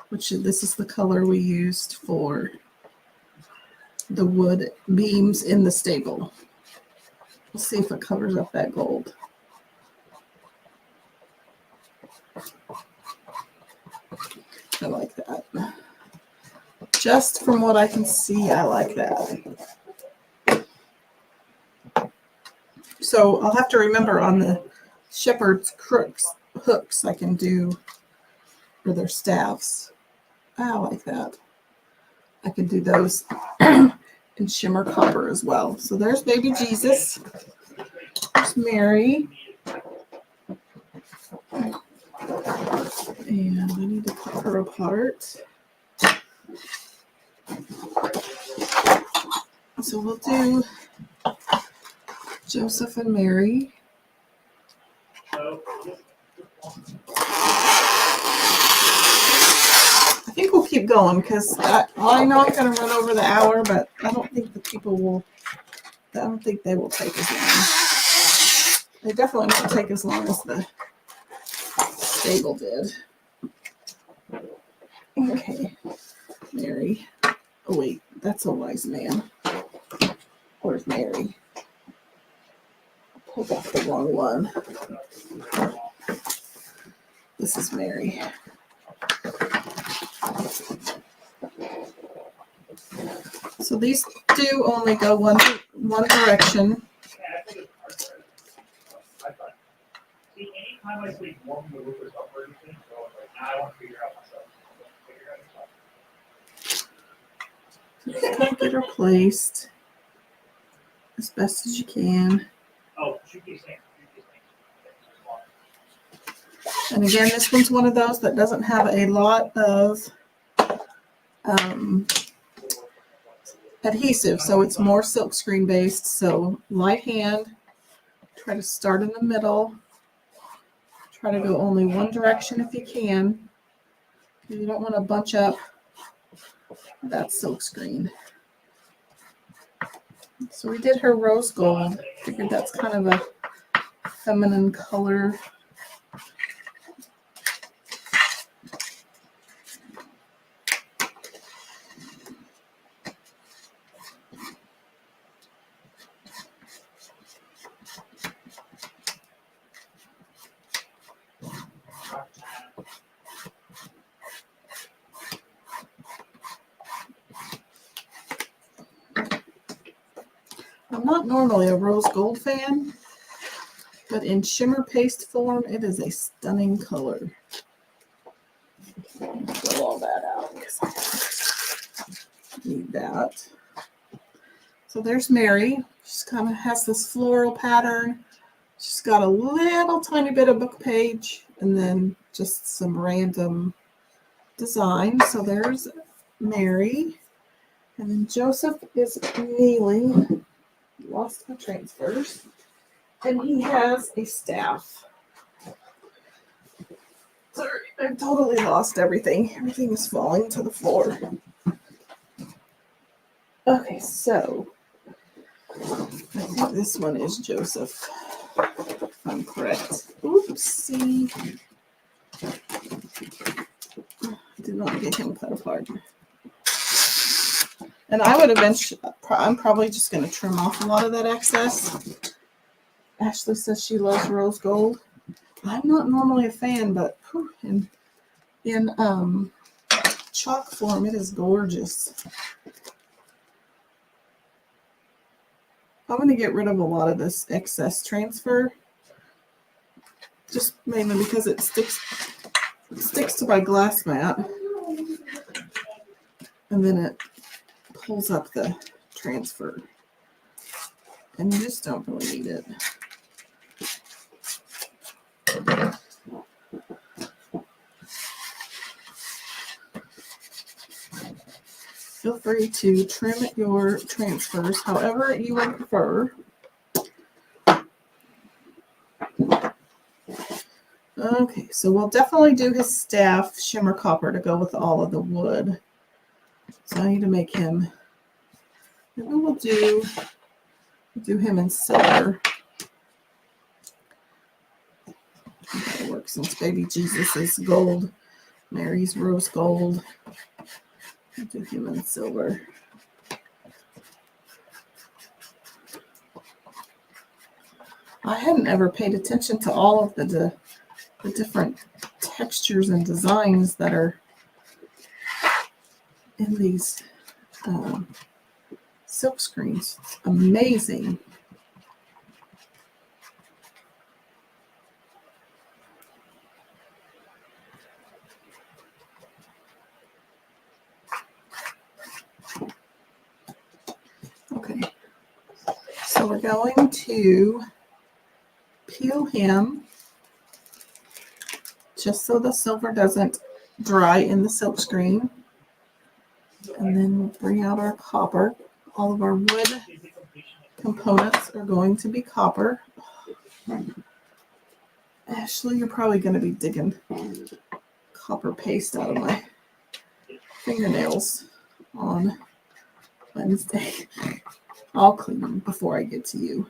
Speaker 1: which this is the color we used for the wood beams in the stable. We'll see if it covers up that gold. I like that. Just from what I can see, I like that. So I'll have to remember on the shepherd's hooks I can do for their staffs. I like that. I can do those in shimmer copper as well. So there's baby Jesus. There's Mary. And I need to cut her apart. So we'll do Joseph and Mary. I think we'll keep going because I know I'm going to run over the hour, but I don't think the people will. I don't think they will take as long. They definitely won't take as long as the stable did. Okay, Mary. Oh wait, that's a wise man. Where's Mary? I pulled off the wrong one. This is Mary. So these do only go one direction.
Speaker 2: Anytime I say warm the roof is up or anything, so I was like, now I want to figure out myself.
Speaker 1: Just kind of get her placed as best as you can.
Speaker 2: Oh, shoot these things.
Speaker 1: And again, this one's one of those that doesn't have a lot of adhesive, so it's more silkscreen based. So light hand, try to start in the middle. Try to go only one direction if you can. You don't want to bunch up that silkscreen. So we did her rose gold. Figured that's kind of a feminine color. I'm not normally a rose gold fan, but in shimmer paste form, it is a stunning color. Throw all that out because I need that. So there's Mary. She's kind of has this floral pattern. She's got a little tiny bit of book page and then just some random design. So there's Mary. And then Joseph is kneeling. Lost my transfers. And he has a staff. Sorry, I've totally lost everything. Everything is falling to the floor. Okay, so I think this one is Joseph, if I'm correct. Oopsie. Did not get him cut apart. And I would eventually, I'm probably just going to trim off a lot of that excess. Ashley says she loves rose gold. I'm not normally a fan, but in chalk form, it is gorgeous. I'm going to get rid of a lot of this excess transfer, just mainly because it sticks to my glass mat, and then it pulls up the transfer, and you just don't really need it. Feel free to trim your transfers however you would prefer. Okay, so we'll definitely do his staff shimmer copper to go with all of the wood. So I need to make him, maybe we'll do him in silver. That'll work since baby Jesus is gold. Mary's rose gold. I'll do him in silver. I hadn't ever paid attention to all of the different textures and designs that are in these silk screens. It's amazing. Okay, so we're going to peel him just so the silver doesn't dry in the silk screen. And then we'll bring out our copper. All of our wood components are going to be copper. Ashley, you're probably going to be digging copper paste out of my fingernails on Wednesday. I'll clean them before I get to you.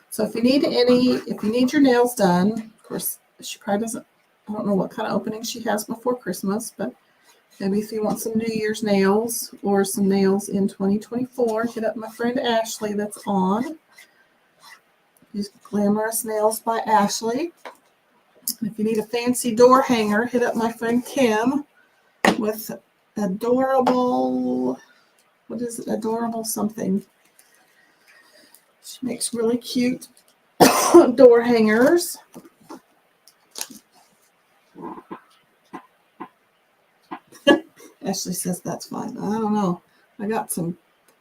Speaker 1: So if you need your nails done, of course, she probably doesn't, I don't know what kind of opening she has before Christmas, but maybe if you want some New Year's nails or some nails in 2024, hit up my friend Ashley that's on. These Glamorous Nails by Ashley. If you need a fancy door hanger, hit up my friend Kim with adorable, what is it? Adorable something. She makes really cute door hangers. Ashley says that's fine. I don't know. I got some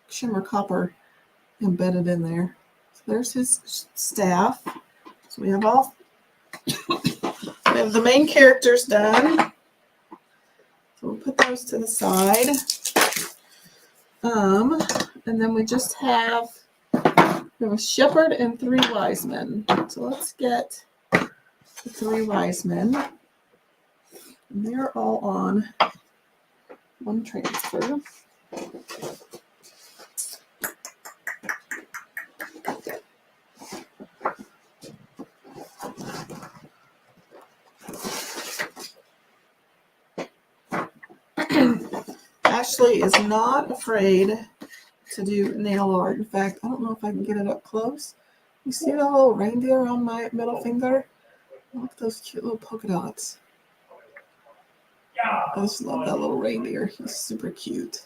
Speaker 1: shimmer copper embedded in there. So there's his staff. So we have the main characters done. So we'll put those to the side. And then we just have a shepherd and 3 wise men. So let's get the 3 wise men. And they're all on one transfer. Ashley is not afraid to do nail art. In fact, I don't know if I can get it up close. You see that little reindeer on my middle finger? Look at those cute little polka dots. I just love that little reindeer. He's super cute.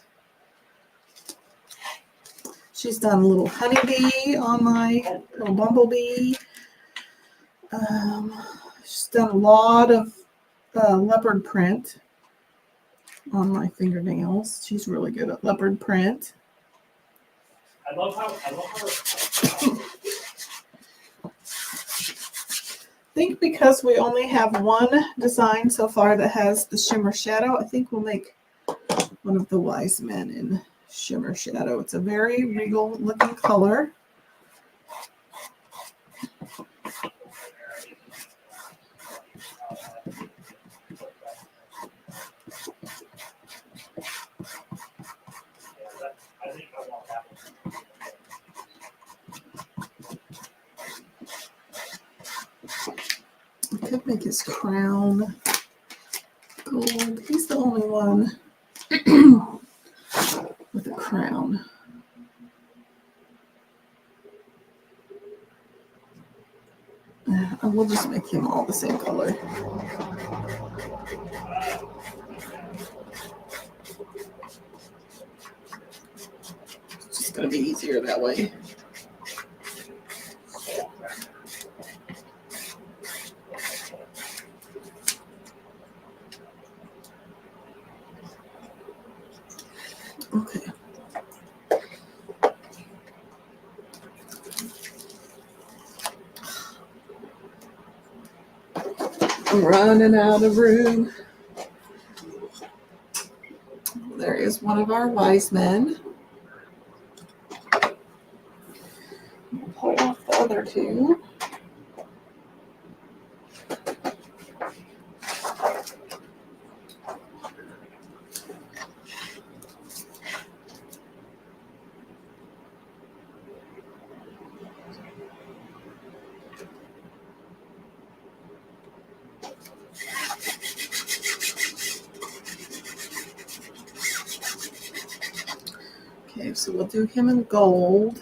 Speaker 1: She's done a little honeybee on my little bumblebee. She's done a lot of leopard print on my fingernails. She's really good at leopard print.
Speaker 2: I love how
Speaker 1: I think because we only have one design so far that has the shimmer shadow, I think we'll make one of the wise men in shimmer shadow. It's a very regal looking color. I could make his crown gold. He's the only one with a crown. I will just make him all the same color. It's just going to be easier that way. Okay. I'm running out of room. There is one of our wise men. We'll pull off the other 2. Okay, so we'll do him in gold.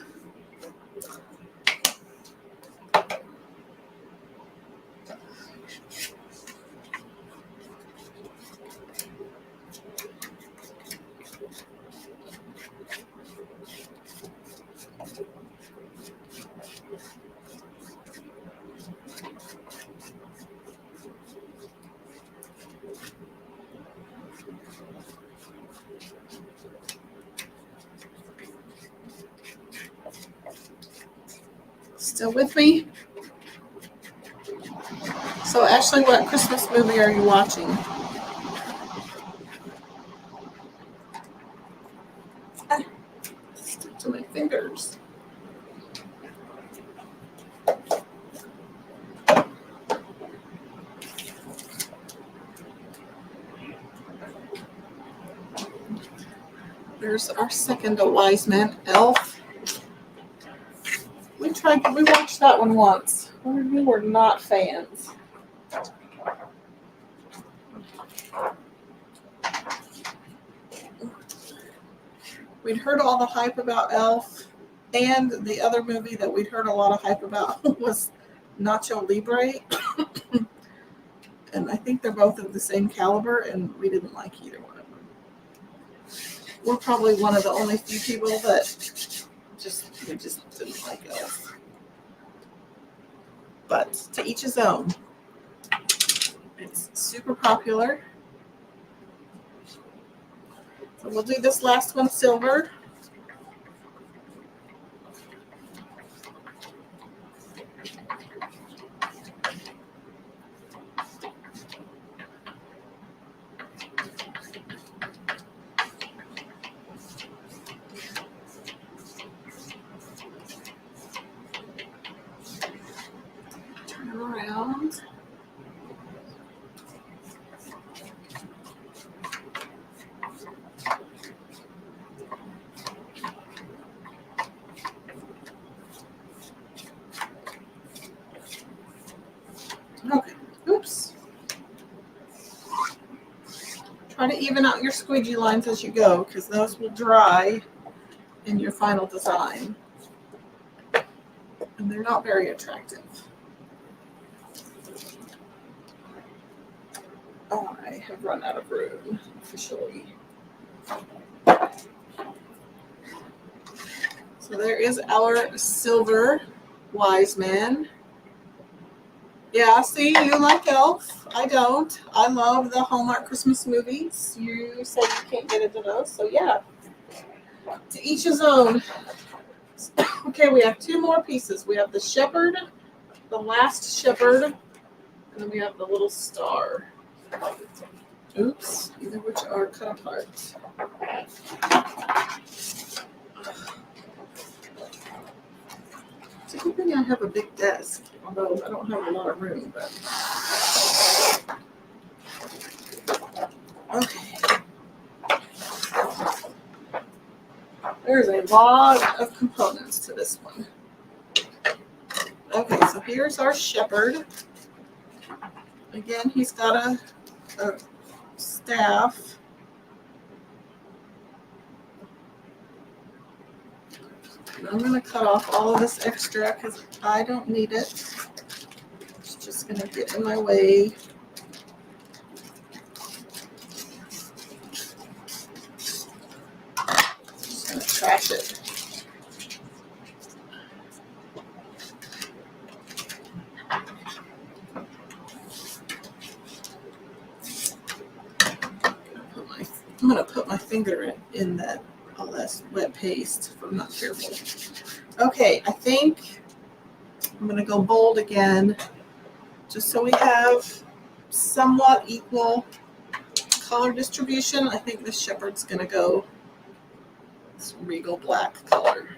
Speaker 1: Still with me? So Ashley, what Christmas movie are you watching? fingers. There's our second wise man, Elf. We watched that one once. We were not fans. We'd heard all the hype about Elf, and the other movie that we'd heard a lot of hype about was Nacho Libre. And I think they're both of the same caliber, and we didn't like either one of them. We're probably one of the only few people that we just didn't like Elf. But to each his own. It's super popular. So we'll do this last one silver. Turn around. Okay, oops. Try to even out your squeegee lines as you go, because those will dry in your final design. And they're not very attractive. I have run out of room, officially. So there is our silver wise man. Yeah, see, you like Elf. I don't. I love the Hallmark Christmas movies. You say you can't get into those, so yeah. To each his own. Okay, we have two more pieces. We have the shepherd, the last shepherd, and then we have the little star. Oops, either which are cut apart. It's a good thing I have a big desk, although I don't have a lot of room. But okay. There's a lot of components to this one. Okay, so here's our shepherd. Again, he's got a staff. And I'm going to cut off all of this extra because I don't need it. It's just going to get in my way. Just going to trash it. I'm going to put my finger in that all that wet paste if I'm not careful. Okay, I think I'm going to go bold again, just so we have somewhat equal color distribution. I think this shepherd's going to go this regal black color.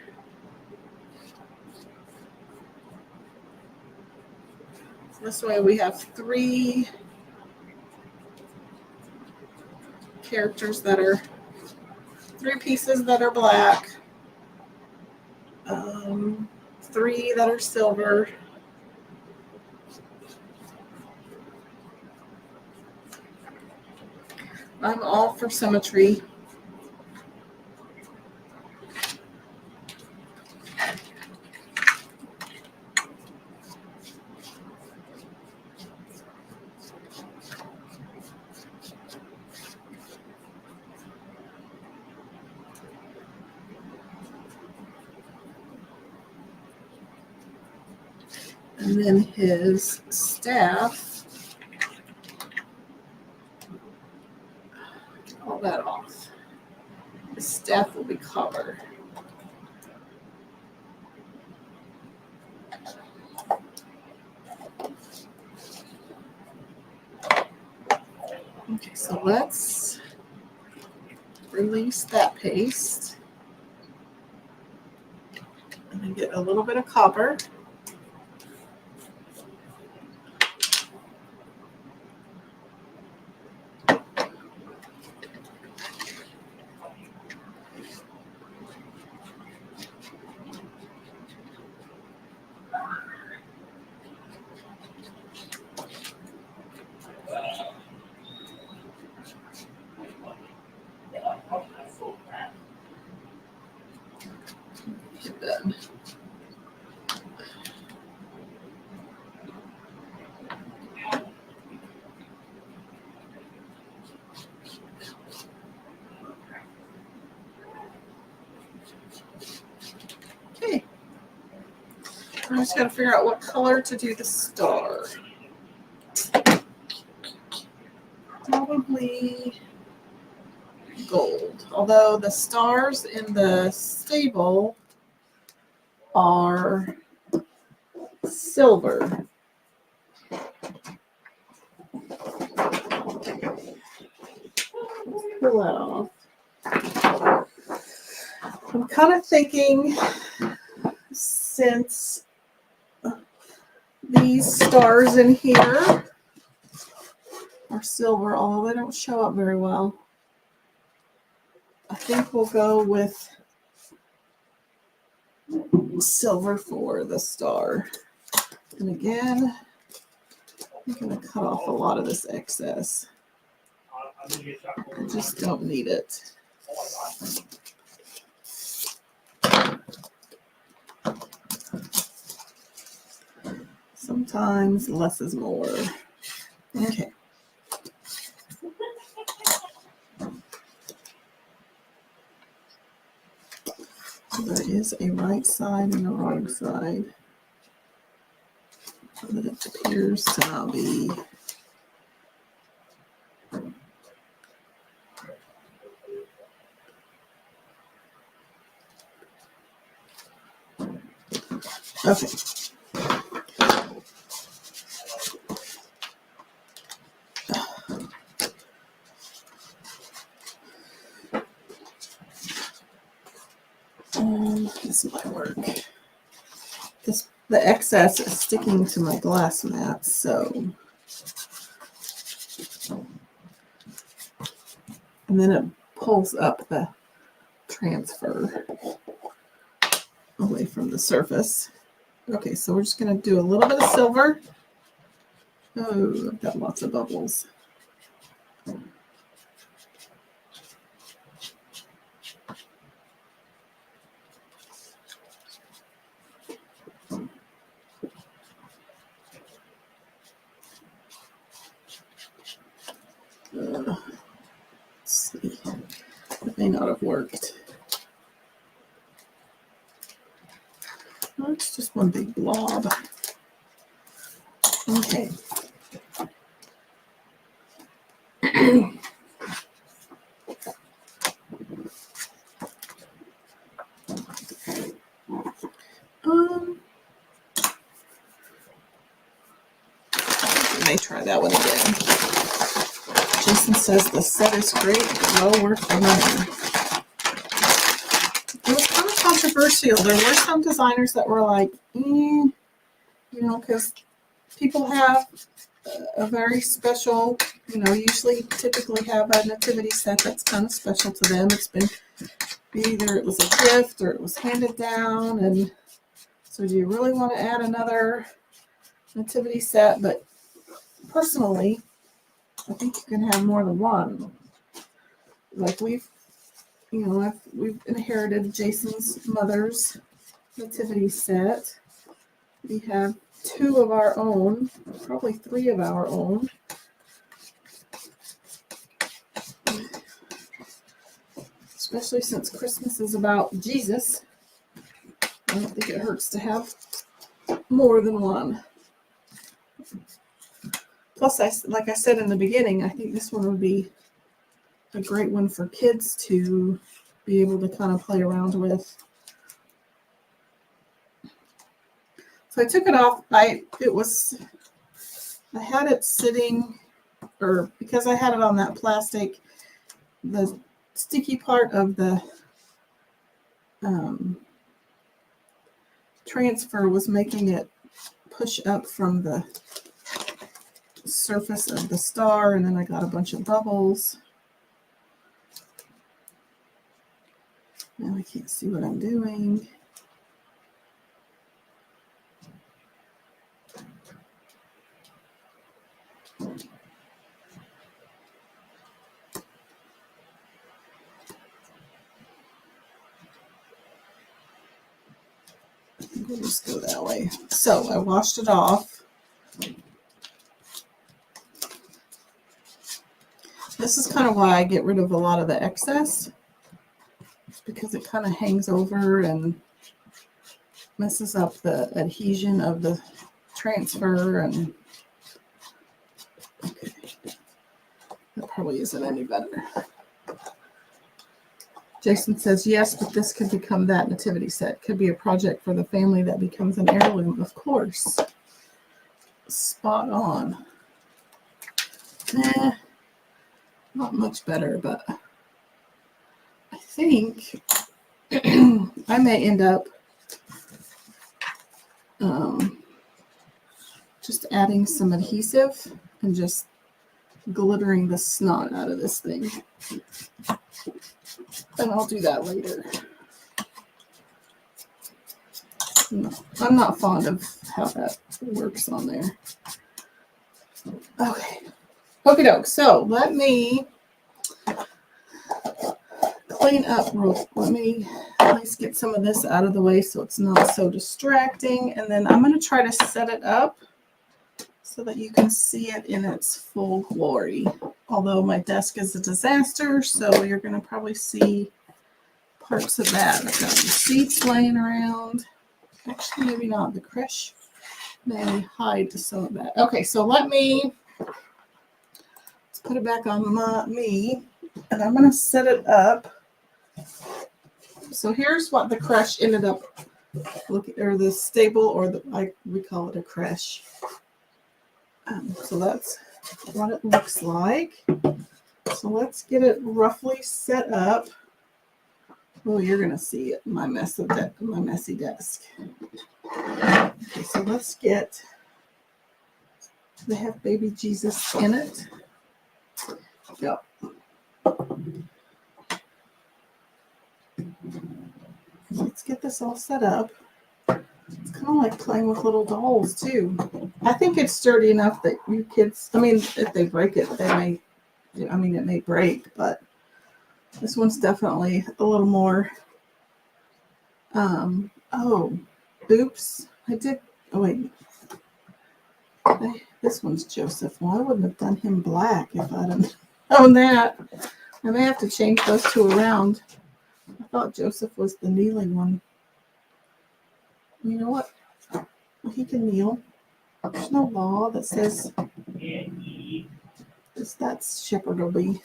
Speaker 1: This way we have three characters that are, three pieces that are black, three that are silver, I'm all for symmetry. And then his staff, get all that off. His staff will be color. Okay, so let's release that paste. And then get a little bit of copper. Done. Okay. I just got to figure out what color to do the star. Probably gold. Although the stars in the stable are silver. Pull that off. I'm kind of thinking, since these stars in here are silver, although they don't show up very well, I think we'll go with silver for the star. And again, I'm going to cut off a lot of this excess. I just don't need it. Sometimes less is more. Okay. So there is a right side and a wrong side. So that it appears to now be okay. This might work. The excess is sticking to my glass mat, so. And then it pulls up the transfer away from the surface. Okay, so we're just going to do a little bit of silver. Oh, I've got lots of bubbles. Let's see. It may not have worked. Oh, it's just one big blob. Okay. I may try that one again. Jason says the set is great, well worth the money. It was kind of controversial. There were some designers that were like, you know, because people have a very special, you know, typically have a nativity set that's kind of special to them. It's been either it was a gift or it was handed down, and so do you really want to add another nativity set? But personally, I think you can have more than one. Like we've inherited Jason's mother's nativity set. We have 2 of our own, probably 3 of our own. Especially since Christmas is about Jesus. I don't think it hurts to have more than one. Plus, like I said in the beginning, I think this one would be a great one for kids to be able to kind of play around with. So I took it off. I had it sitting, or because I had it on that plastic, the sticky part of the transfer was making it push up from the surface of the star, and then I got a bunch of bubbles. Now I can't see what I'm doing. We'll just go that way. So I washed it off. This is kind of why I get rid of a lot of the excess, because it kind of hangs over and messes up the adhesion of the transfer. And okay, that probably isn't any better. Jason says, yes, but this could become that nativity set. Could be a project for the family that becomes an heirloom. Of course. Spot on. Not much better, but I think I may end up just adding some adhesive and just glittering the snot out of this thing. And I'll do that later. No, I'm not fond of how that works on there. Okay. Okie doke. So let me clean up let me at least get some of this out of the way so it's not so distracting. And then I'm going to try to set it up so that you can see it in its full glory. Although my desk is a disaster, so you're going to probably see parts of that. I've got receipts laying around. Actually, maybe not. The creche may hide some of that. Okay, so let's put it back on me, and I'm going to set it up. So here's what the creche ended up looking, or the stable, or we call it a creche. So that's what it looks like. So let's get it roughly set up. Oh, you're gonna see it, my messy desk. Okay, so let's get. They have baby Jesus in it. Yep. Let's get this all set up. It's kind of like playing with little dolls too. I think it's sturdy enough that you kids, I mean, if they break it, it may break, but this one's definitely a little more, oh, oops, wait, this one's Joseph. Well, I wouldn't have done him black if I'd have known that. I may have to change those two around. I thought Joseph was the kneeling one. You know what? He can kneel. There's no law that says that's shepherd will be.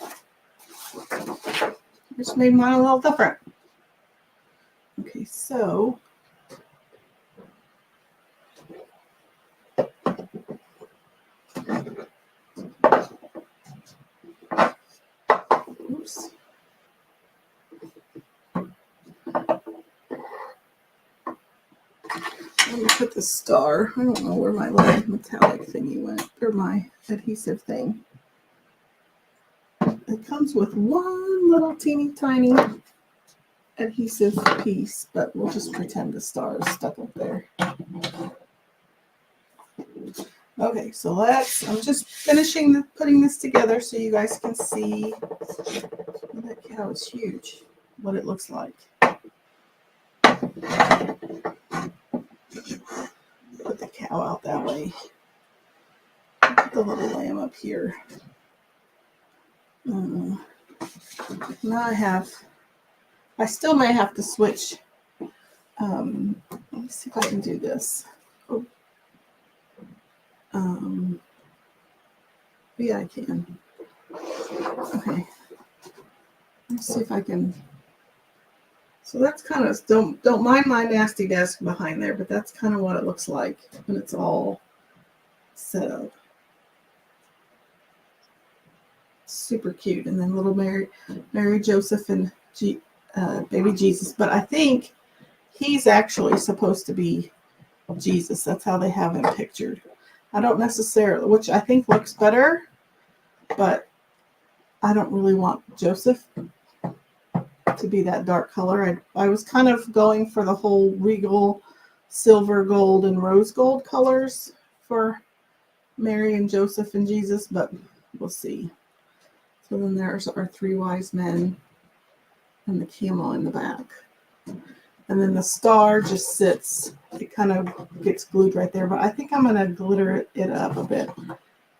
Speaker 1: Just made mine a little different. Okay, so oops. Let me put the star. I don't know where my little metallic thingy went, or my adhesive thing. It comes with one little teeny tiny adhesive piece, but we'll just pretend the star is stuck up there. Okay, so I'm just finishing putting this together so you guys can see. That cow is huge, what it looks like. Put the cow out that way. Put the little lamb up here. Now I still may have to switch. Let me see if I can do this. Oh. Yeah, I can. Okay. Let's see if I can. So that's kind of, don't mind my nasty desk behind there, but that's kind of what it looks like when it's all set up. Super cute. And then little Mary Joseph, and baby Jesus. But I think he's actually supposed to be Jesus. That's how they have him pictured. I don't necessarily, which I think looks better, but I don't really want Joseph to be that dark color. I was kind of going for the whole regal silver, gold, and rose gold colors for Mary and Joseph and Jesus, but we'll see. So then there's our three wise men and the camel in the back. And then the star just sits, it kind of gets glued right there, but I think I'm going to glitter it up a bit.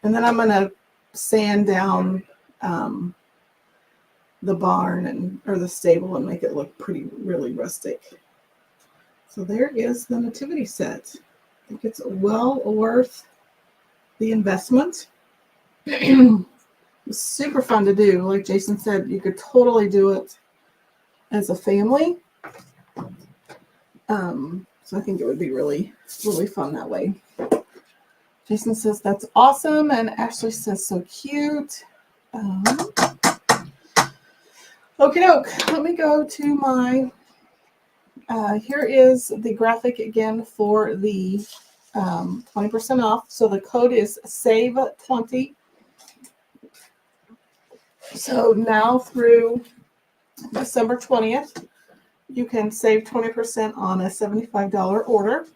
Speaker 1: And then I'm going to sand down the barn or the stable and make it look really rustic. So there is the nativity set. I think it's well worth the investment. It's super fun to do. Like Jason said, you could totally do it as a family. So I think it would be really, really fun that way. Jason says that's awesome, and Ashley says so cute. Okie doke, let me go to my, here is the graphic again for the 20% off. So the code is SAVE20. So now through December 20th, you can save 20% on a $75 order.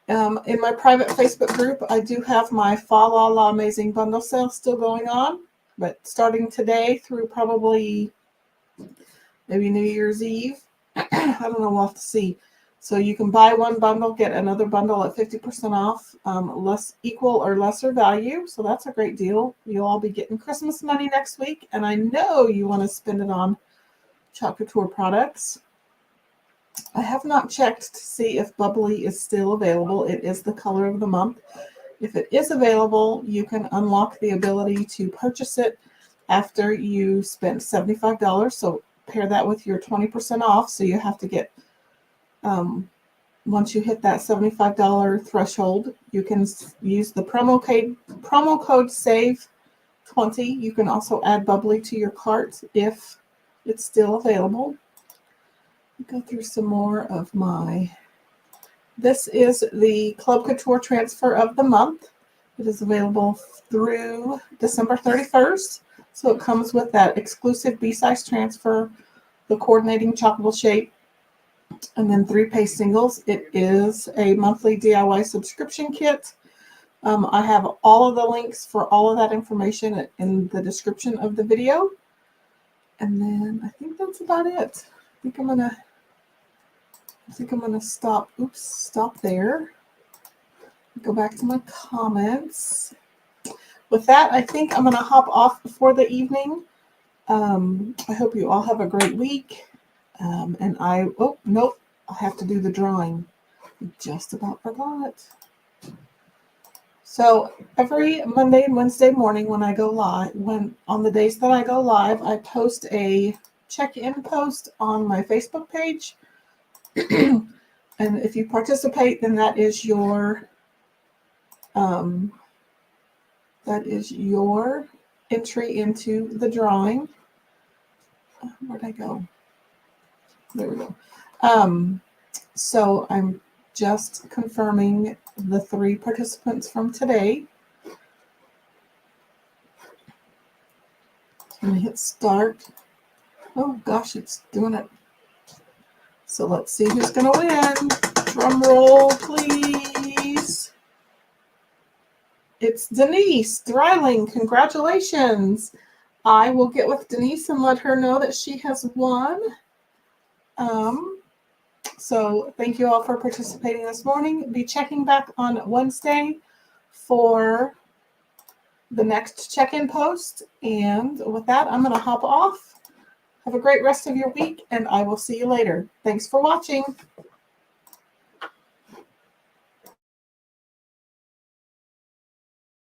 Speaker 1: In my private Facebook group, I do have my Fa La La Amazing Bundle sale still going on, but starting today through probably maybe New Year's Eve, I don't know, we'll have to see. So you can buy one bundle, get another bundle at 50% off, less equal or lesser value. So that's a great deal. You'll all be getting Christmas money next week, and I know you want to spend it on Couture products. I have not checked to see if Bubbly is still available. It is the color of the month. If it is available, you can unlock the ability to purchase it after you spend $75. So pair that with your 20% off. So you have to get, once you hit that $75 threshold, you can use the promo code SAVE20. You can also add Bubbly to your cart if it's still available. Go through some more of this is the Club Couture transfer of the month. It is available through December 31st. So it comes with that exclusive B-size transfer, the coordinating choppable shape, and then 3-page singles. It is a monthly DIY subscription kit. I have all of the links for all of that information in the description of the video. And then I think that's about it. I think I'm gonna stop there. Go back to my comments. With that, I think I'm gonna hop off for the evening. I hope you all have a great week. And I have to do the drawing. I just about forgot. So every Monday and Wednesday morning when I go live, on the days that I go live, I post a check-in post on my Facebook page. And if you participate, then that is your entry into the drawing. Where'd I go? There we go. So I'm just confirming the 3 participants from today. I'm going to hit start. Oh gosh, it's doing it. So let's see who's going to win. Drum roll, please. It's Denise Dreiling. Congratulations. I will get with Denise and let her know that she has won. So thank you all for participating this morning. Be checking back on Wednesday for the next check-in post. And with that, I'm going to hop off. Have a great rest of your week, and I will see you later. Thanks for watching.